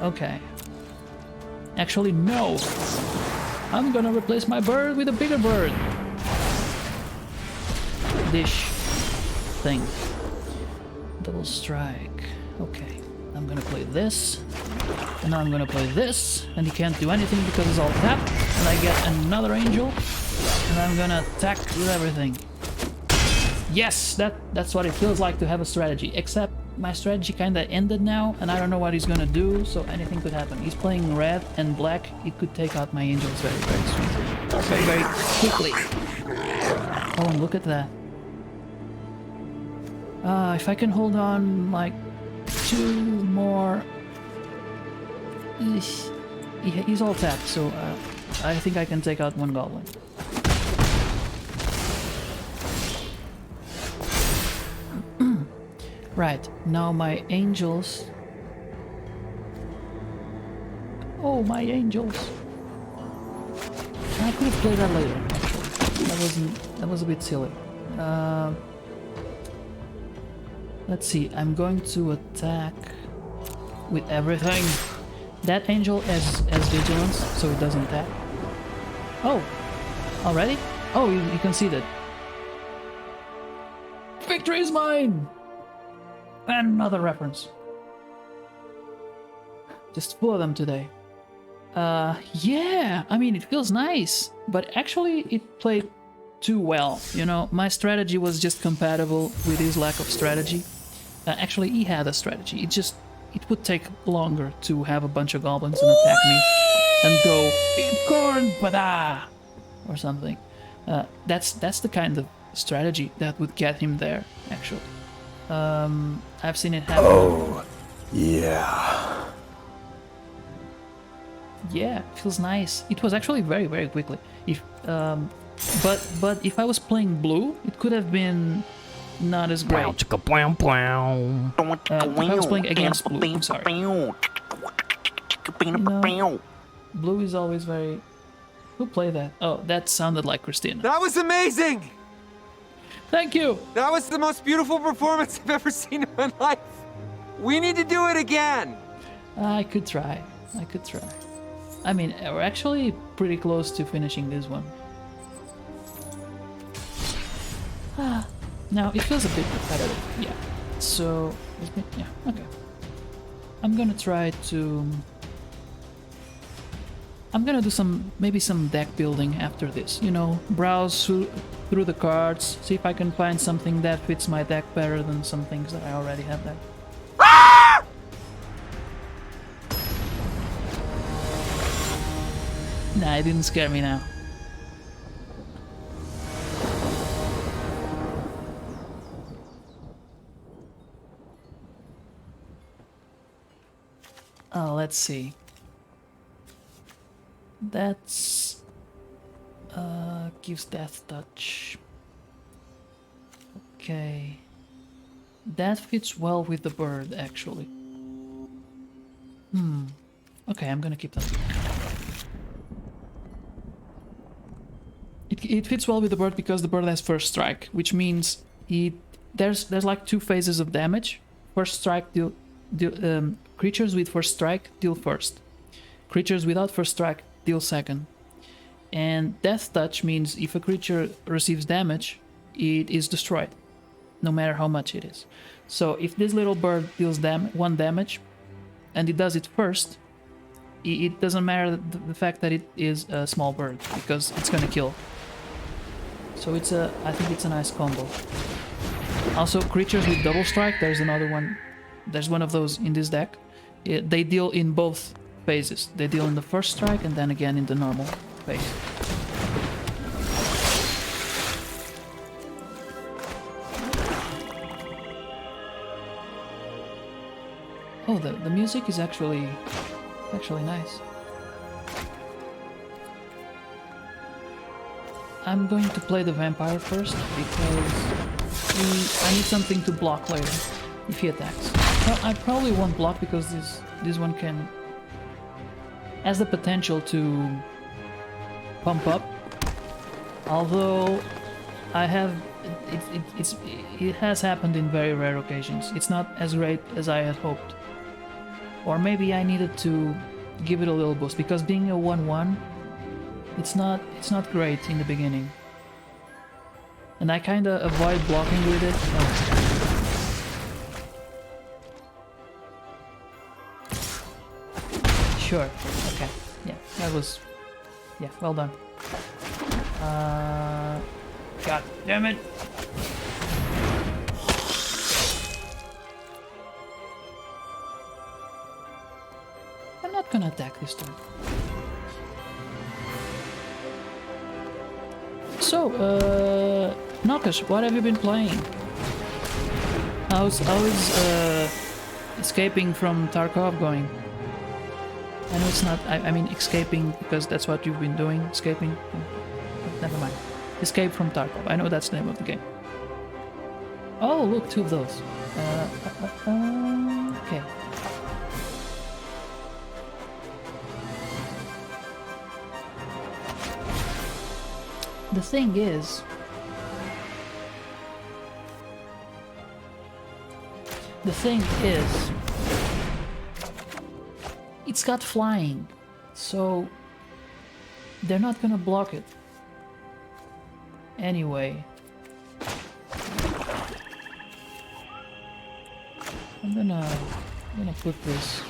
Okay. Actually, no. I'm gonna replace my bird with a bigger bird. Dish thing. Double strike. Okay. I'm gonna play this. And now I'm gonna play this. And he can't do anything because it's all tapped. And I get another angel. And I'm gonna attack with everything. Yes! That's what it feels like to have a strategy. Except my strategy kinda ended now. And I don't know what he's gonna do. So anything could happen. He's playing red and black. It could take out my angels very, very soon. Very, very quickly. Oh, and look at that. If I can hold on like 2 more... He's all tapped, so I think I can take out 1 goblin. Right, now my angels... Oh, my angels! I could have played that later, actually. That was a bit silly. Let's see, I'm going to attack with everything. That angel has vigilance, so it doesn't tap. Oh, already? Oh, you conceded. Victory is mine! Another reference. Just full of them today. Yeah, I mean, it feels nice, but actually it played too well, you know. My strategy was just compatible with his lack of strategy. Actually, he had a strategy. It would take longer to have a bunch of goblins and attack me and go "Eat corn, bada!" or something. That's the kind of strategy that would get him there. Actually, I've seen it happen. Oh, yeah. Yeah, it feels nice. It was actually very, very quickly. But if I was playing blue, it could have been not as great. If I was playing against blue, I'm sorry. You know, blue is always very... Who played that? Oh, that sounded like Christina. That was amazing! Thank you! That was the most beautiful performance I've ever seen in my life. We need to do it again. I could try. I mean, we're actually pretty close to finishing this one. Now, it feels a bit repetitive, yeah. So, yeah, okay. I'm gonna try to... I'm gonna do maybe some deck building after this. You know, browse through the cards, see if I can find something that fits my deck better than some things that I already have there. Nah, it didn't scare me now. Oh, let's see. That's... gives death touch. Okay. That fits well with the bird, actually. Okay, I'm gonna keep that. It fits well with the bird because the bird has first strike, which means there's like 2 phases of damage. First strike creatures with first strike deal first. Creatures without first strike deal second. And death touch means if a creature receives damage, it is destroyed, no matter how much it is. So if this little bird deals 1 damage, and it does it first, it doesn't matter the fact that it is a small bird, because it's gonna kill. So I think it's a nice combo. Also, creatures with double strike, there's another one. There's one of those in this deck. They deal in both phases. They deal in the first strike and then again in the normal phase. Oh, the music is actually nice. I'm going to play the vampire first because I need something to block later if he attacks. Well, I probably won't block because this one has the potential to pump up. Although it has happened in very rare occasions. It's not as great as I had hoped. Or maybe I needed to give it a little boost, because being a 1/1, it's not great in the beginning. And I kind of avoid blocking with it. Oh. Sure. Okay. Yeah, that was... Yeah, well done. God damn it! I'm not gonna attack this turn. So, Nokish, what have you been playing? How's escaping from Tarkov going? I know it's not, I mean escaping because that's what you've been doing, escaping. Never mind. Escape from Tarkov, I know that's the name of the game. Oh, look, 2 of those. Okay. The thing is... It's got flying, so they're not gonna block it. Anyway. I'm gonna put this...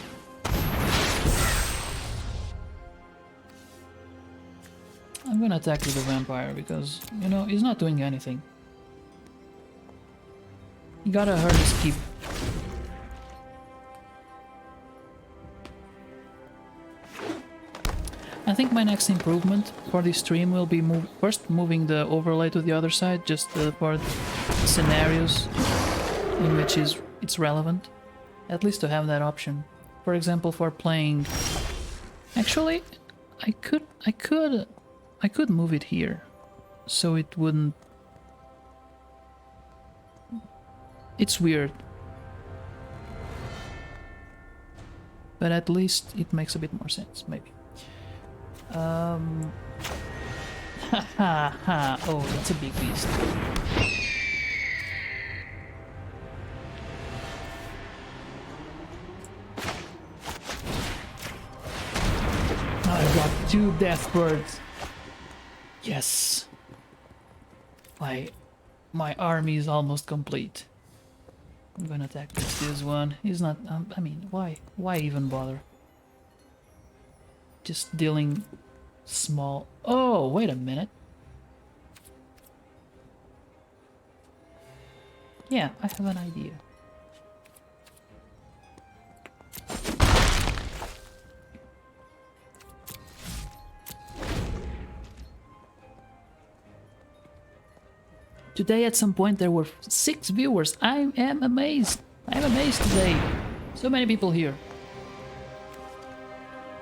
I'm gonna attack with the vampire because, you know, he's not doing anything. You gotta hurt his keep. I think my next improvement for this stream will be first moving the overlay to the other side, just for scenarios in which it's relevant. At least to have that option. For example, for playing... Actually, I could move it here, so it wouldn't... It's weird. But at least it makes a bit more sense, maybe. Ha ha ha, oh, that's a big beast. I got 2 death birds. Yes. My army is almost complete. I'm gonna attack this one. He's not... I mean, why? Why even bother? Just dealing small... Oh, wait a minute. Yeah, I have an idea. Today at some point there were 6 viewers. I am amazed. I'm amazed today. So many people here.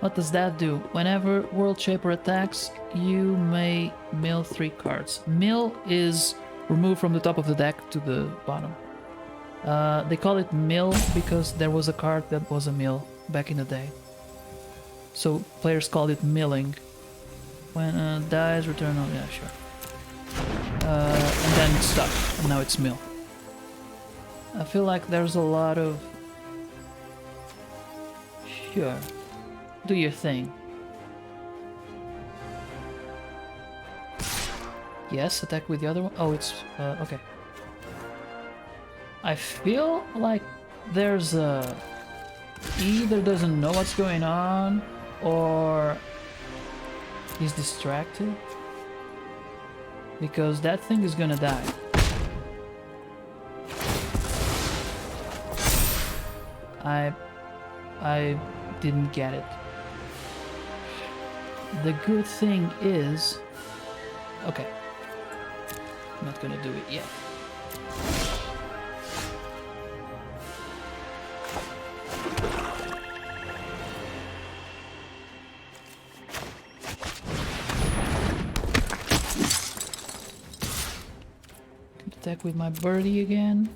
What does that do? Whenever World Shaper attacks, you may mill 3 cards. Mill is remove from the top of the deck to the bottom. They call it mill because there was a card that was a mill back in the day. So players called it milling. When dies, return on... Yeah, sure. And then it's stuck, and now it's mill. I feel like there's a lot of... Sure. Do your thing. Yes, attack with the other one. Oh, it's... okay. I feel like there's a... Either doesn't know what's going on, or... he's distracted. Because that thing is gonna die. I didn't get it. The good thing is... Okay. I'm not gonna do it yet. Attack with my birdie again.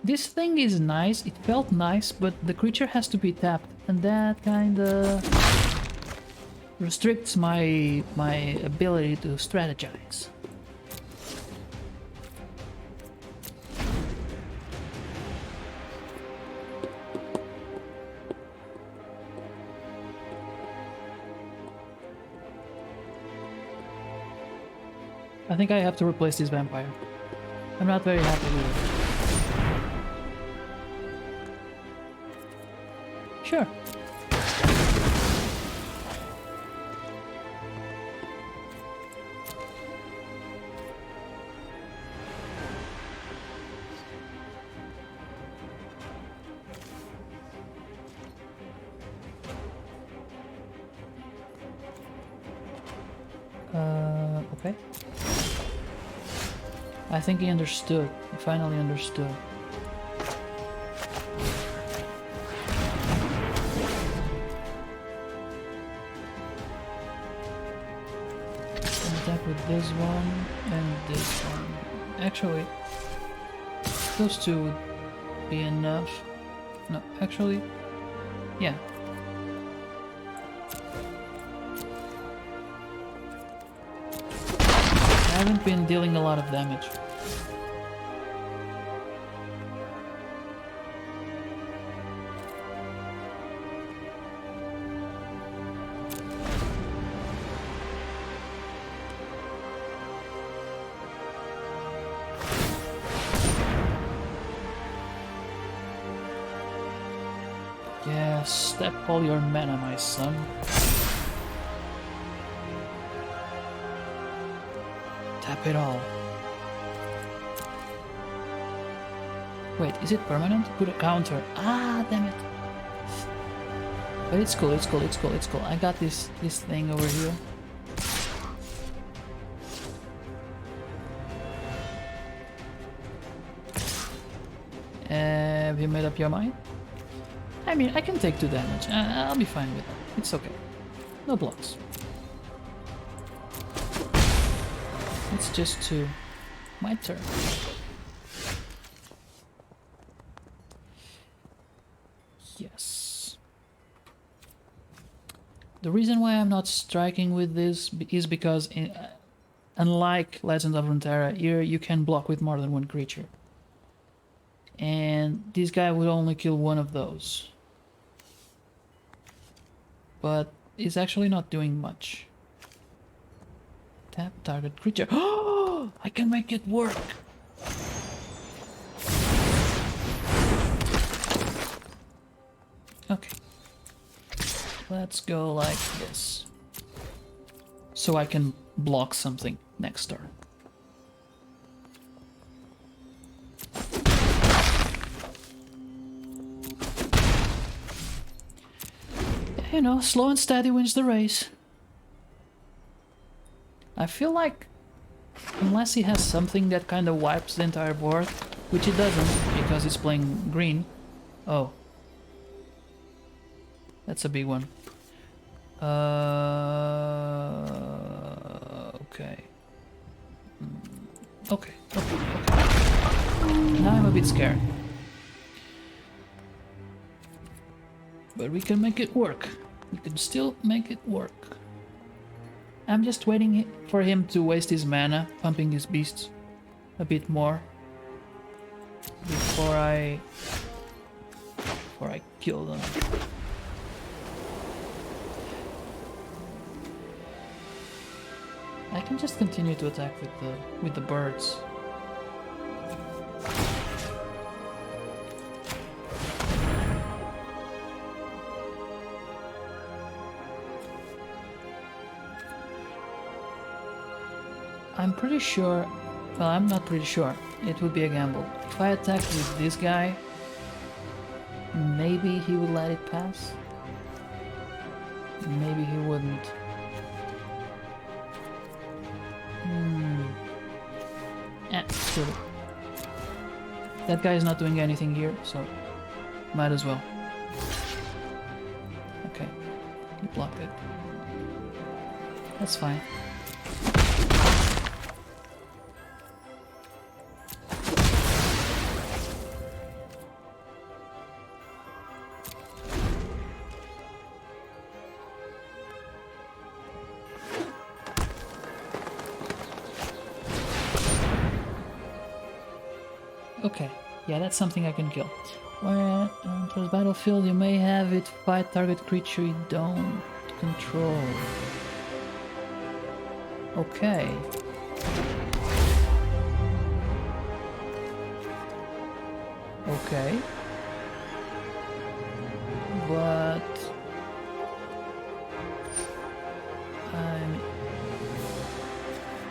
This thing is nice, it felt nice, but the creature has to be tapped, and that kinda restricts my ability to strategize. I think I have to replace this vampire. I'm not very happy with it. Sure. Okay. I think he understood. He finally understood. Attack with this one and this one. Actually, those two would be enough. No, actually, yeah. I haven't been dealing a lot of damage. Yeah, step all your mana, my son. Tap it all. Wait, is it permanent? Put a counter. Ah, damn it. But it's cool, it's cool, it's cool, it's cool. I got this thing over here. Have you made up your mind? I mean, I can take 2 damage. I'll be fine with that. It's okay. No blocks. It's just 2. My turn. Yes. The reason why I'm not striking with this is because unlike Legends of Runeterra, here you can block with more than one creature. And this guy would only kill one of those. But he's actually not doing much. Tap target creature. Oh, I can make it work. Okay. Let's go like this. So I can block something next turn. You know, slow and steady wins the race. I feel like, unless he has something that kind of wipes the entire board, which he doesn't because he's playing green. Oh. That's a big one. Okay. Okay. Now I'm a bit scared. But we can make it work. We can still make it work. I'm just waiting for him to waste his mana, pumping his beasts a bit more before I kill them. I can just continue to attack with the birds. I'm pretty sure, well, I'm not pretty sure, it would be a gamble. If I attack with this guy, maybe he would let it pass. Maybe he wouldn't. Screw it. That guy is not doing anything here, so might as well. Okay, he blocked it. That's fine. Okay, yeah, that's something I can kill. When enters battlefield, you may have it fight target creature you don't control. Okay. Okay. But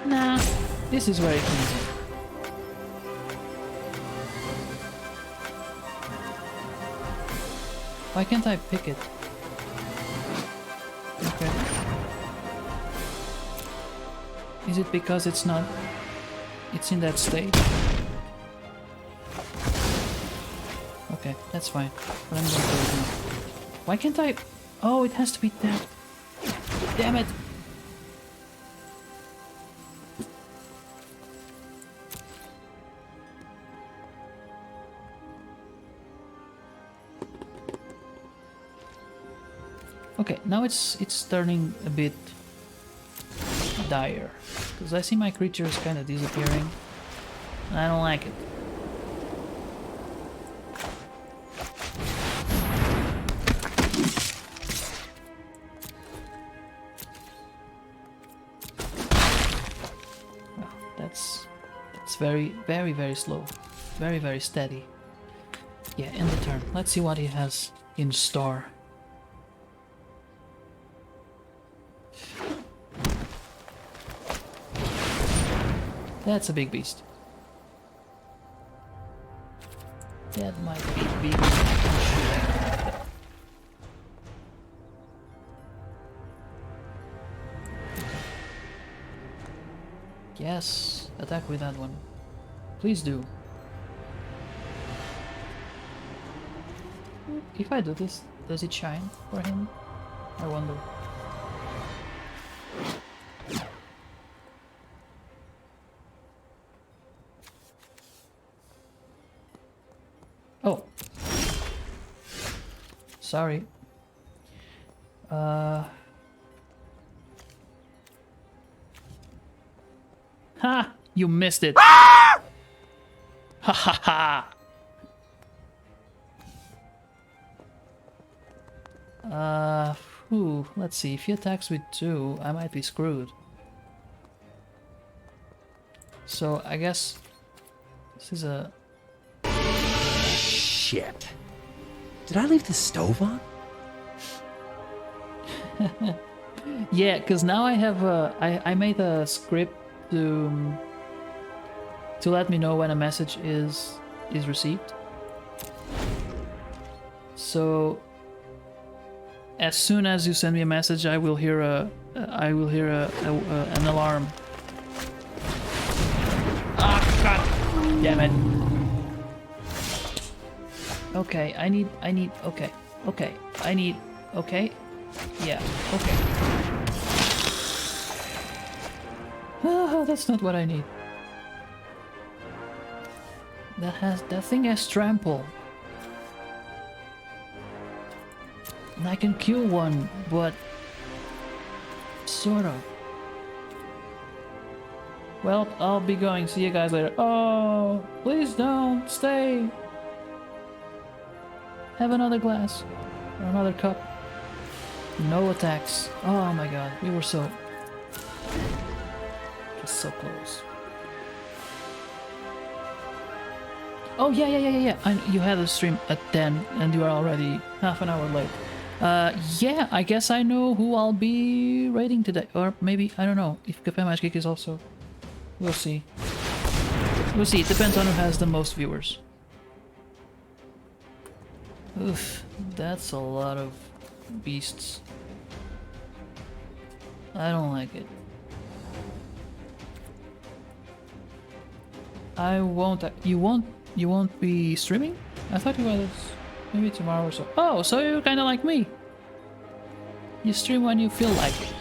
nah, this is very easy. Why can't I pick it? Okay. Is it because it's not... It's in that state? Okay, that's fine. But I'm gonna do it now. Why can't I... Oh, it has to be that. Damn it! Okay, now it's turning a bit dire, because I see my creatures kind of disappearing, and I don't like it. Well, that's very slow, very steady. Yeah, end the turn. Let's see what he has in store. That's a big beast. That might be big. Yes, attack with that one. Please do. If I do this, does it shine for him? I wonder. Oh. Sorry. Ha! You missed it! Ha ha ha! Let's see. If he attacks with 2, I might be screwed. So, I guess... This is a... Shit. Did I leave the stove on? Yeah, because now I have a... I made a script to let me know when a message is received. So as soon as you send me a message, I will hear an alarm. Ah, God damn it. Okay, I need, okay, yeah, okay. Oh, that's not what I need. That thing has trample. And I can kill one, but sort of. Well, I'll be going. See you guys later. Oh, please don't stay. Have another glass or another cup. No attacks. Oh my god, we were so just so close. Oh yeah. You had a stream at 10 and you are already half an hour late. Yeah, I guess I know who I'll be raiding today, or maybe I don't know if Cafe Magic is also. We'll see. We'll see. It depends on who has the most viewers. Oof, that's a lot of beasts. I don't like it. I won't. You won't be streaming? I thought you was maybe tomorrow or so. Oh, so you're kind of like me. You stream when you feel like it.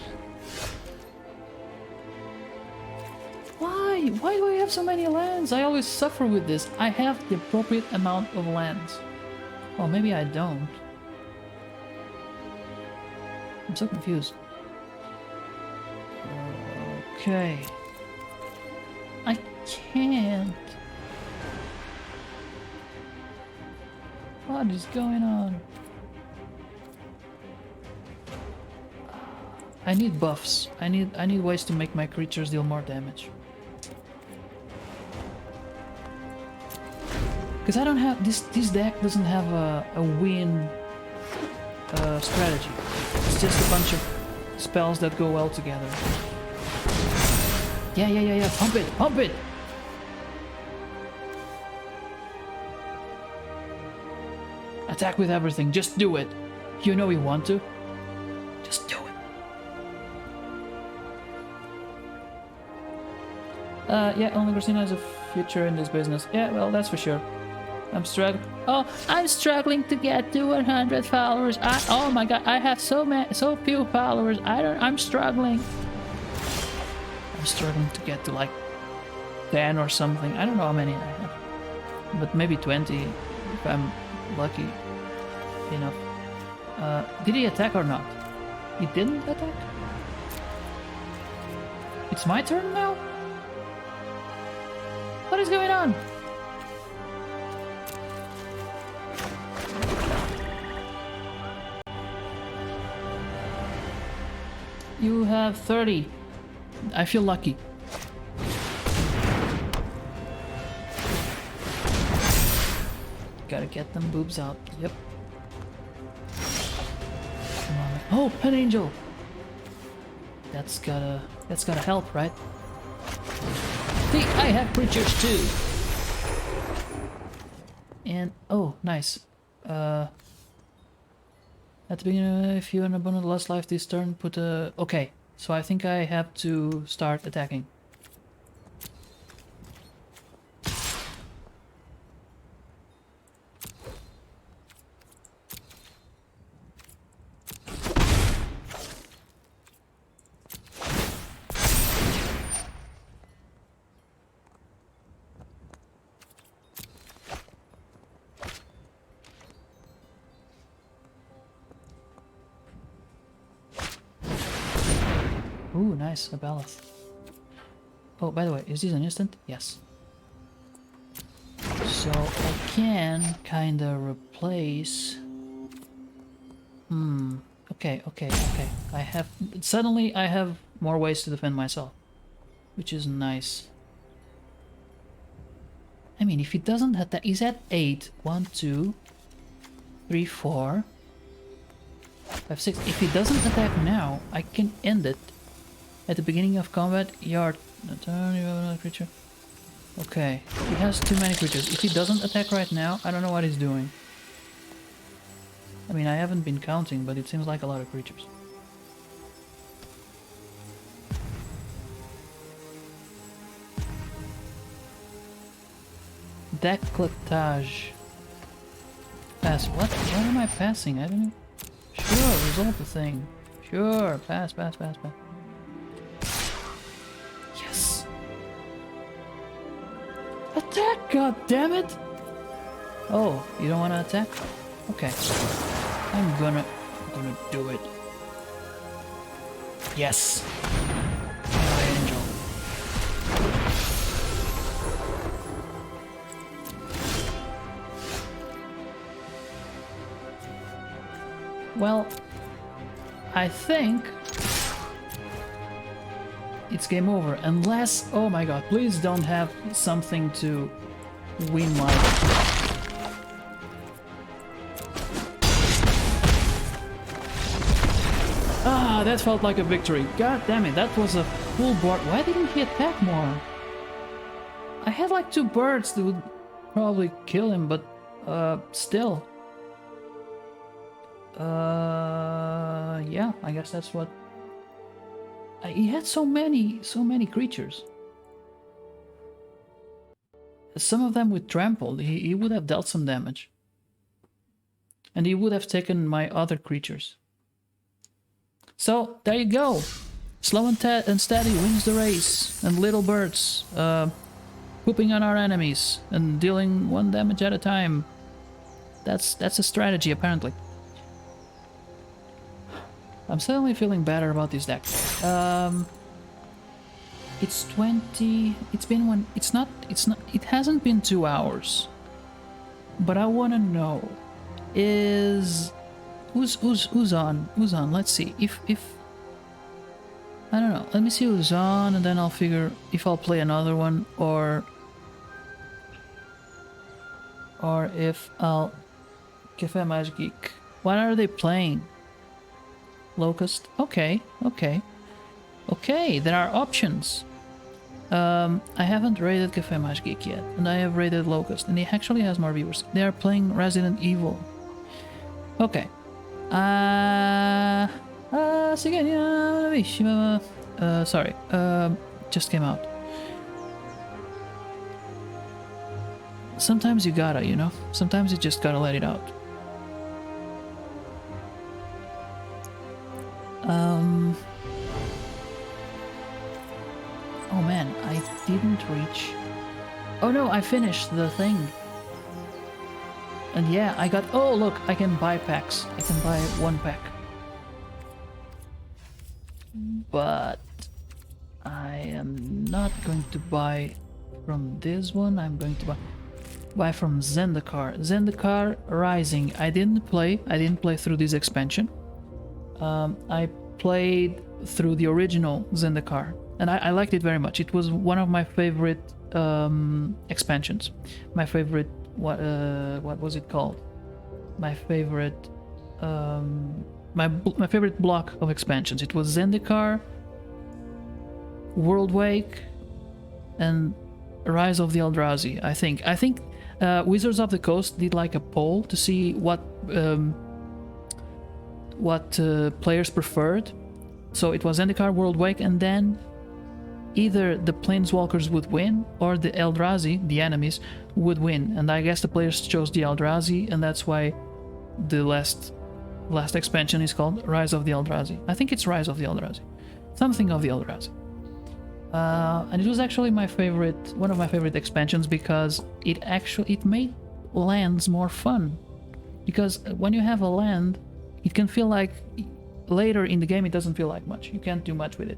Why? Why do I have so many lands? I always suffer with this. I have the appropriate amount of lands. Oh, maybe I don't. I'm so confused. Okay. I can't. What is going on? I need buffs. I need ways to make my creatures deal more damage. Because I don't have this deck doesn't have a win strategy. It's just a bunch of spells that go well together. Yeah. Pump it, pump it. Attack with everything. Just do it. You know you want to. Just do it. Yeah, only Christina has a future in this business. Yeah, well, that's for sure. I'm struggling. Oh, I'm struggling to get to 100 followers. Oh my god, I have so few followers. I'm struggling. I'm struggling to get to like 10 or something. I don't know how many I have, but maybe 20 if I'm lucky enough. Did he attack or not? He didn't attack? It's my turn now? What is going on? You have 30. I feel lucky. Gotta get them boobs out. Yep. Come on. Oh, Pen Angel. That's gotta help, right? See, I have creatures too. And oh, nice. At the beginning, if you and opponent lost life this turn, put a... Okay, so I think I have to start attacking. Ooh, nice, a Baloth. Oh, by the way, is this an instant? Yes. So I can kinda replace... Okay. Suddenly I have more ways to defend myself. Which is nice. I mean, if he doesn't attack... He's at 8. 1, 2, 3, 4, 5, 6. If he doesn't attack now, I can end it. At the beginning of combat, your turn, you have another creature. Okay, he has too many creatures. If he doesn't attack right now, I don't know what he's doing. I mean, I haven't been counting, but it seems like a lot of creatures. Décolletage. Pass. What? What am I passing? I don't know. Sure, resolve the thing. Sure, pass. Yes. Attack, god damn it! Oh, you don't want to attack? Okay. I'm gonna do it. Yes. My angel. Well, I think it's game over, unless... Oh my god, please don't have something to win my... Ah, that felt like a victory. God damn it, that was a full board. Why didn't he attack more? I had like 2 birds that would probably kill him, but still. Yeah, I guess that's what... He had so many creatures. Some of them with trampled, he would have dealt some damage. And he would have taken my other creatures. So, there you go. Slow and steady wins the race. And little birds pooping on our enemies and dealing 1 damage at a time. That's a strategy, apparently. I'm suddenly feeling better about this deck. It's 20... It's been one... It's not... It hasn't been 2 hours. But I want to know... Is... Who's on? Who's on? Let's see. If... I don't know. Let me see who's on, and then I'll figure if I'll play another one, or or if I'll Café Mais Geek. What are they playing? Locust. Okay, okay. Okay, there are options. I haven't rated Café Mais Geek yet, and I have rated Locust, and he actually has more viewers. They are playing Resident Evil. Okay. Sorry. Just came out. Sometimes you gotta, you know? Sometimes you just gotta let it out. Oh man, I didn't reach... Oh no, I finished the thing. And yeah, I got... Oh look, I can buy packs. I can buy 1 pack. But I am not going to buy from this one. I'm going to buy from Zendikar. Zendikar Rising. I didn't play through this expansion. I played through the original Zendikar, and I liked it very much. It was one of my favorite expansions. My favorite... what was it called? My favorite... my favorite block of expansions. It was Zendikar, Worldwake, and Rise of the Eldrazi. I think Wizards of the Coast did like a poll to see what players preferred. So it was Zendikar, Worldwake, and then either the Planeswalkers would win or the Eldrazi, the enemies, would win. And I guess the players chose the Eldrazi, and that's why the last expansion is called Rise of the Eldrazi. I think it's Rise of the Eldrazi. Something of the Eldrazi. And it was actually one of my favorite expansions because it made lands more fun. Because when you have a land, it can feel like later in the game it doesn't feel like much. You can't do much with it.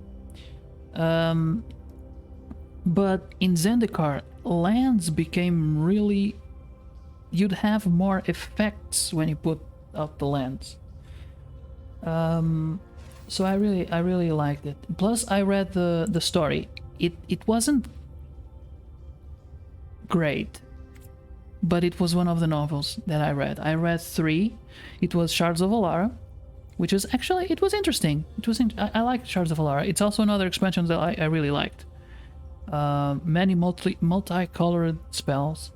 But in Zendikar, lands became really... You'd have more effects when you put out the lands. So I really liked it. Plus, I read the story. It wasn't great, but it was one of the novels that I read. I read 3. It was Shards of Alara, which was actually... It was interesting. I liked Shards of Alara. It's also another expansion that I really liked. Many multicolored spells.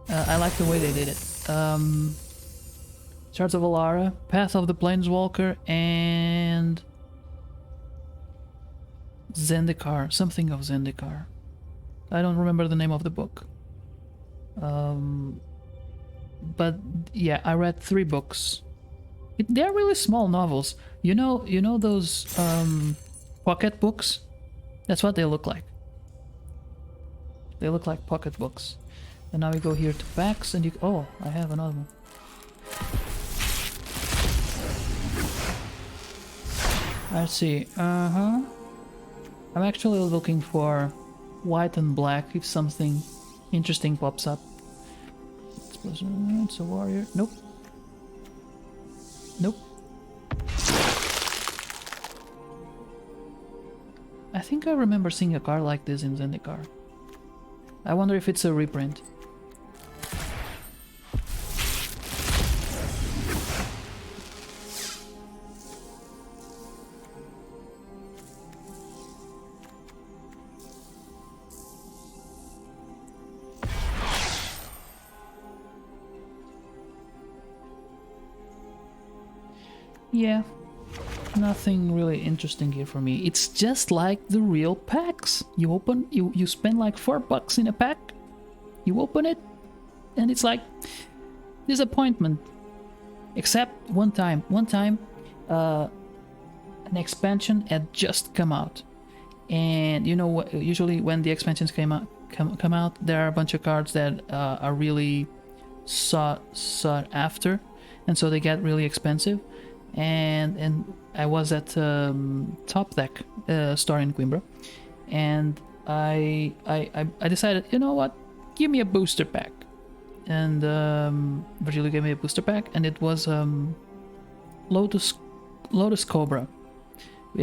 I like the way they did it. Shards of Alara, Path of the Planeswalker, and Zendikar. Something of Zendikar. I don't remember the name of the book. But yeah, I read 3 books. They're really small novels. You know those pocket books? That's what they look like. They look like pocket books. And now we go here to packs, and oh, I have another one. Let's see. I'm actually looking for white and black if something interesting pops up. It's a warrior. Nope. Nope. I think I remember seeing a card like this in Zendikar. I wonder if it's a reprint. Yeah, nothing really interesting here for me. It's just like the real packs. You spend like $4 in a pack, you open it, and it's like disappointment. Except one time, an expansion had just come out, and you know what? Usually when the expansions come out, there are a bunch of cards that are really sought after, and so they get really expensive. And I was at Top Deck store in Coimbra, and I decided, you know what, give me a booster pack. And Virgilio gave me a booster pack, and it was Lotus Cobra.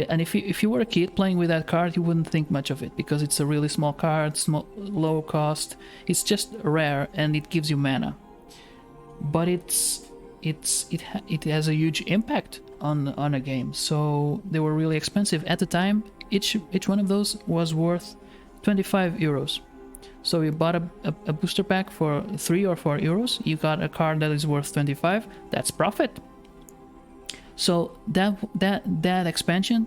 And if you were a kid playing with that card, you wouldn't think much of it because it's a really small card, low cost. It's just rare, and it gives you mana. but it has a huge impact on a game. So they were really expensive at the time. Each one of those was worth 25 euros. So you bought a booster pack for 3 or 4 euros. You got a card that is worth 25. That's profit. So that expansion,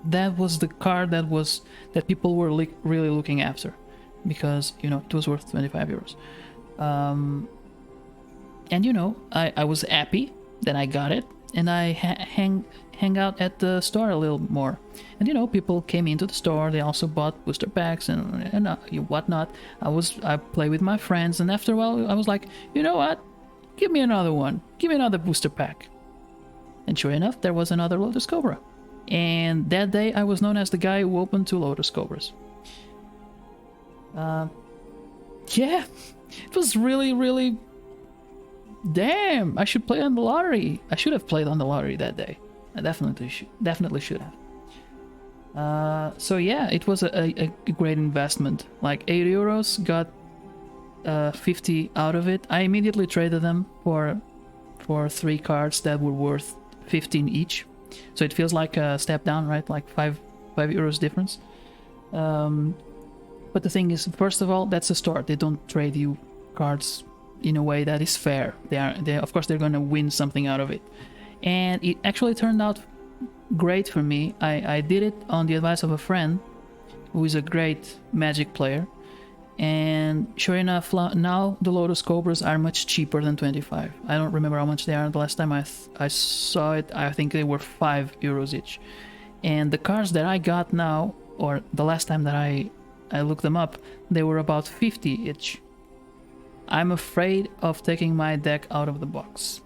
that was the card that people were really looking after, because you know it was worth 25 euros. And you know, I was happy that I got it, and I hang out at the store a little more. And you know, people came into the store. They also bought booster packs and whatnot. I play with my friends, and after a while, I was like, you know what? Give me another one. Give me another booster pack. And sure enough, there was another Lotus Cobra. And that day, I was known as the guy who opened 2 Lotus Cobras. Yeah, it was really. Damn, I should play on the lottery. I should have played on the lottery that day. I definitely should have. So yeah, it was a great investment. Like 8 euros, got 50 out of it. I immediately traded them for 3 cards that were worth 15 each. So it feels like a step down, right? Like 5 euros difference. But the thing is, first of all, that's a store. They don't trade you cards in a way that is fair. Of course they're gonna win something out of it, and it actually turned out great for me. I did it on the advice of a friend who is a great Magic player, and sure enough, now the Lotus Cobras are much cheaper than 25. I don't remember how much they are. The last time I saw it, I think they were 5 euros each. And the cards that I got now, or the last time that I looked them up, they were about 50 each. I'm afraid of taking my deck out of the box.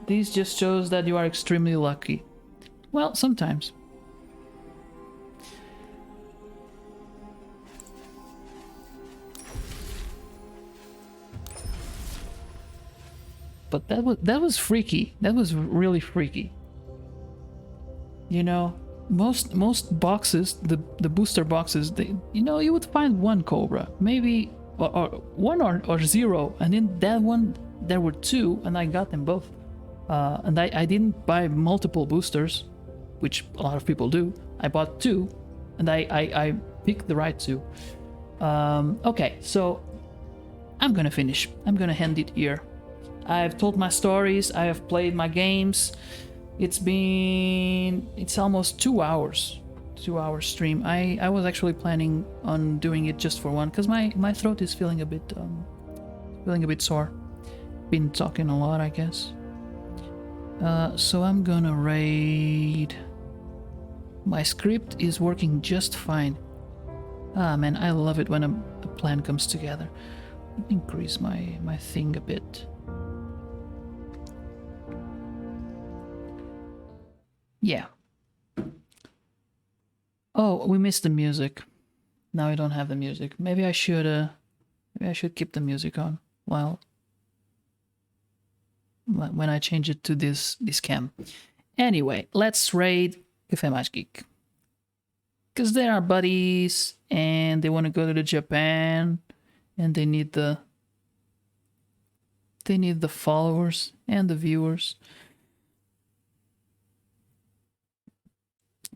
This just shows that you are extremely lucky. Well, sometimes. But that was freaky. That was really freaky. You know, most boxes, the booster boxes, you would find 1 Cobra, maybe or 1 or 0, and in that one there were 2, and I got them both. And I didn't buy multiple boosters, which a lot of people do. I bought 2, and I picked the right 2. Okay, so I'm gonna finish. I'm gonna end it here. I've told my stories. I have played my games. It's almost 2 hours. 2-hour stream. I was actually planning on doing it just for one, because my throat is feeling a bit sore. Been talking a lot, I guess. So I'm gonna raid. My script is working just fine. Ah man, I love it when a plan comes together. Increase my thing a bit. Yeah. Oh, we missed the music. Now I don't have the music. Maybe I should keep the music on when I change it to this cam. Anyway, let's raid Café Mais Geek. Because they are buddies and they want to go to Japan and they need the followers and the viewers.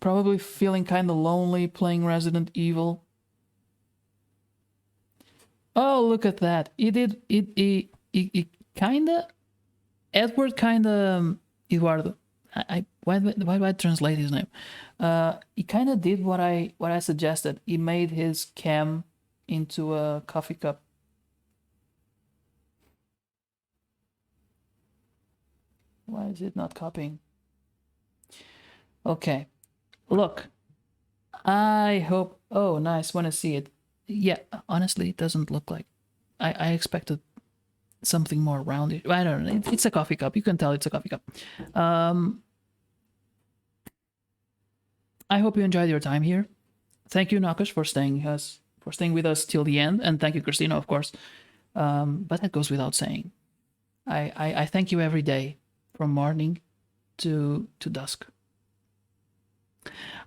Probably feeling kind of lonely playing Resident Evil. Oh, look at that. It kinda... Edward kinda... Eduardo. Why do I translate his name? He kinda did what I suggested. He made his cam into a coffee cup. Why is it not copying? Okay. Look, I hope... Oh, nice. Want to see it. Yeah, honestly, it doesn't look like... I expected something more rounded. I don't know. It's a coffee cup. You can tell it's a coffee cup. I hope you enjoyed your time here. Thank you, Nakash, for staying with us till the end. And thank you, Christina, of course. But that goes without saying. I thank you every day, from morning to dusk.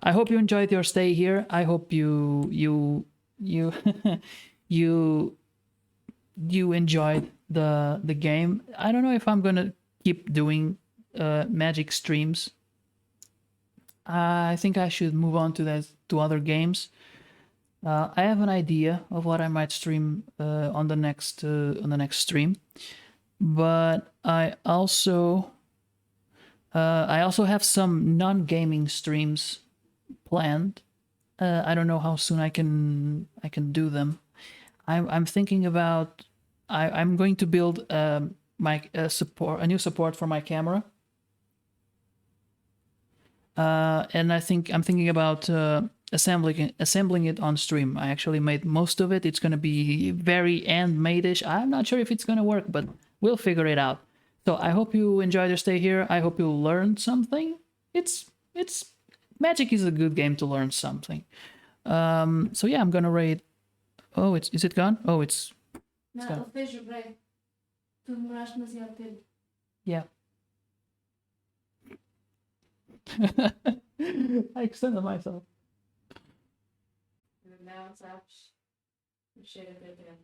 I hope you enjoyed your stay here. I hope you you enjoyed the game. I don't know if I'm gonna keep doing Magic streams. I think I should move on to other games. I have an idea of what I might stream on the next stream, but I also have some non-gaming streams planned. I don't know how soon I can do them. I'm thinking about I'm going to build my a new support for my camera. And I'm thinking about assembling it on stream. I actually made most of it. It's going to be very handmade-ish. I'm not sure if it's going to work, but we'll figure it out. So I hope you enjoyed your stay here. I hope you learned something. It's Magic is a good game to learn something. So yeah, I'm gonna rate. Oh, is it gone? Oh, it's gone. Yeah. I extended myself. Now it's up. Share it again.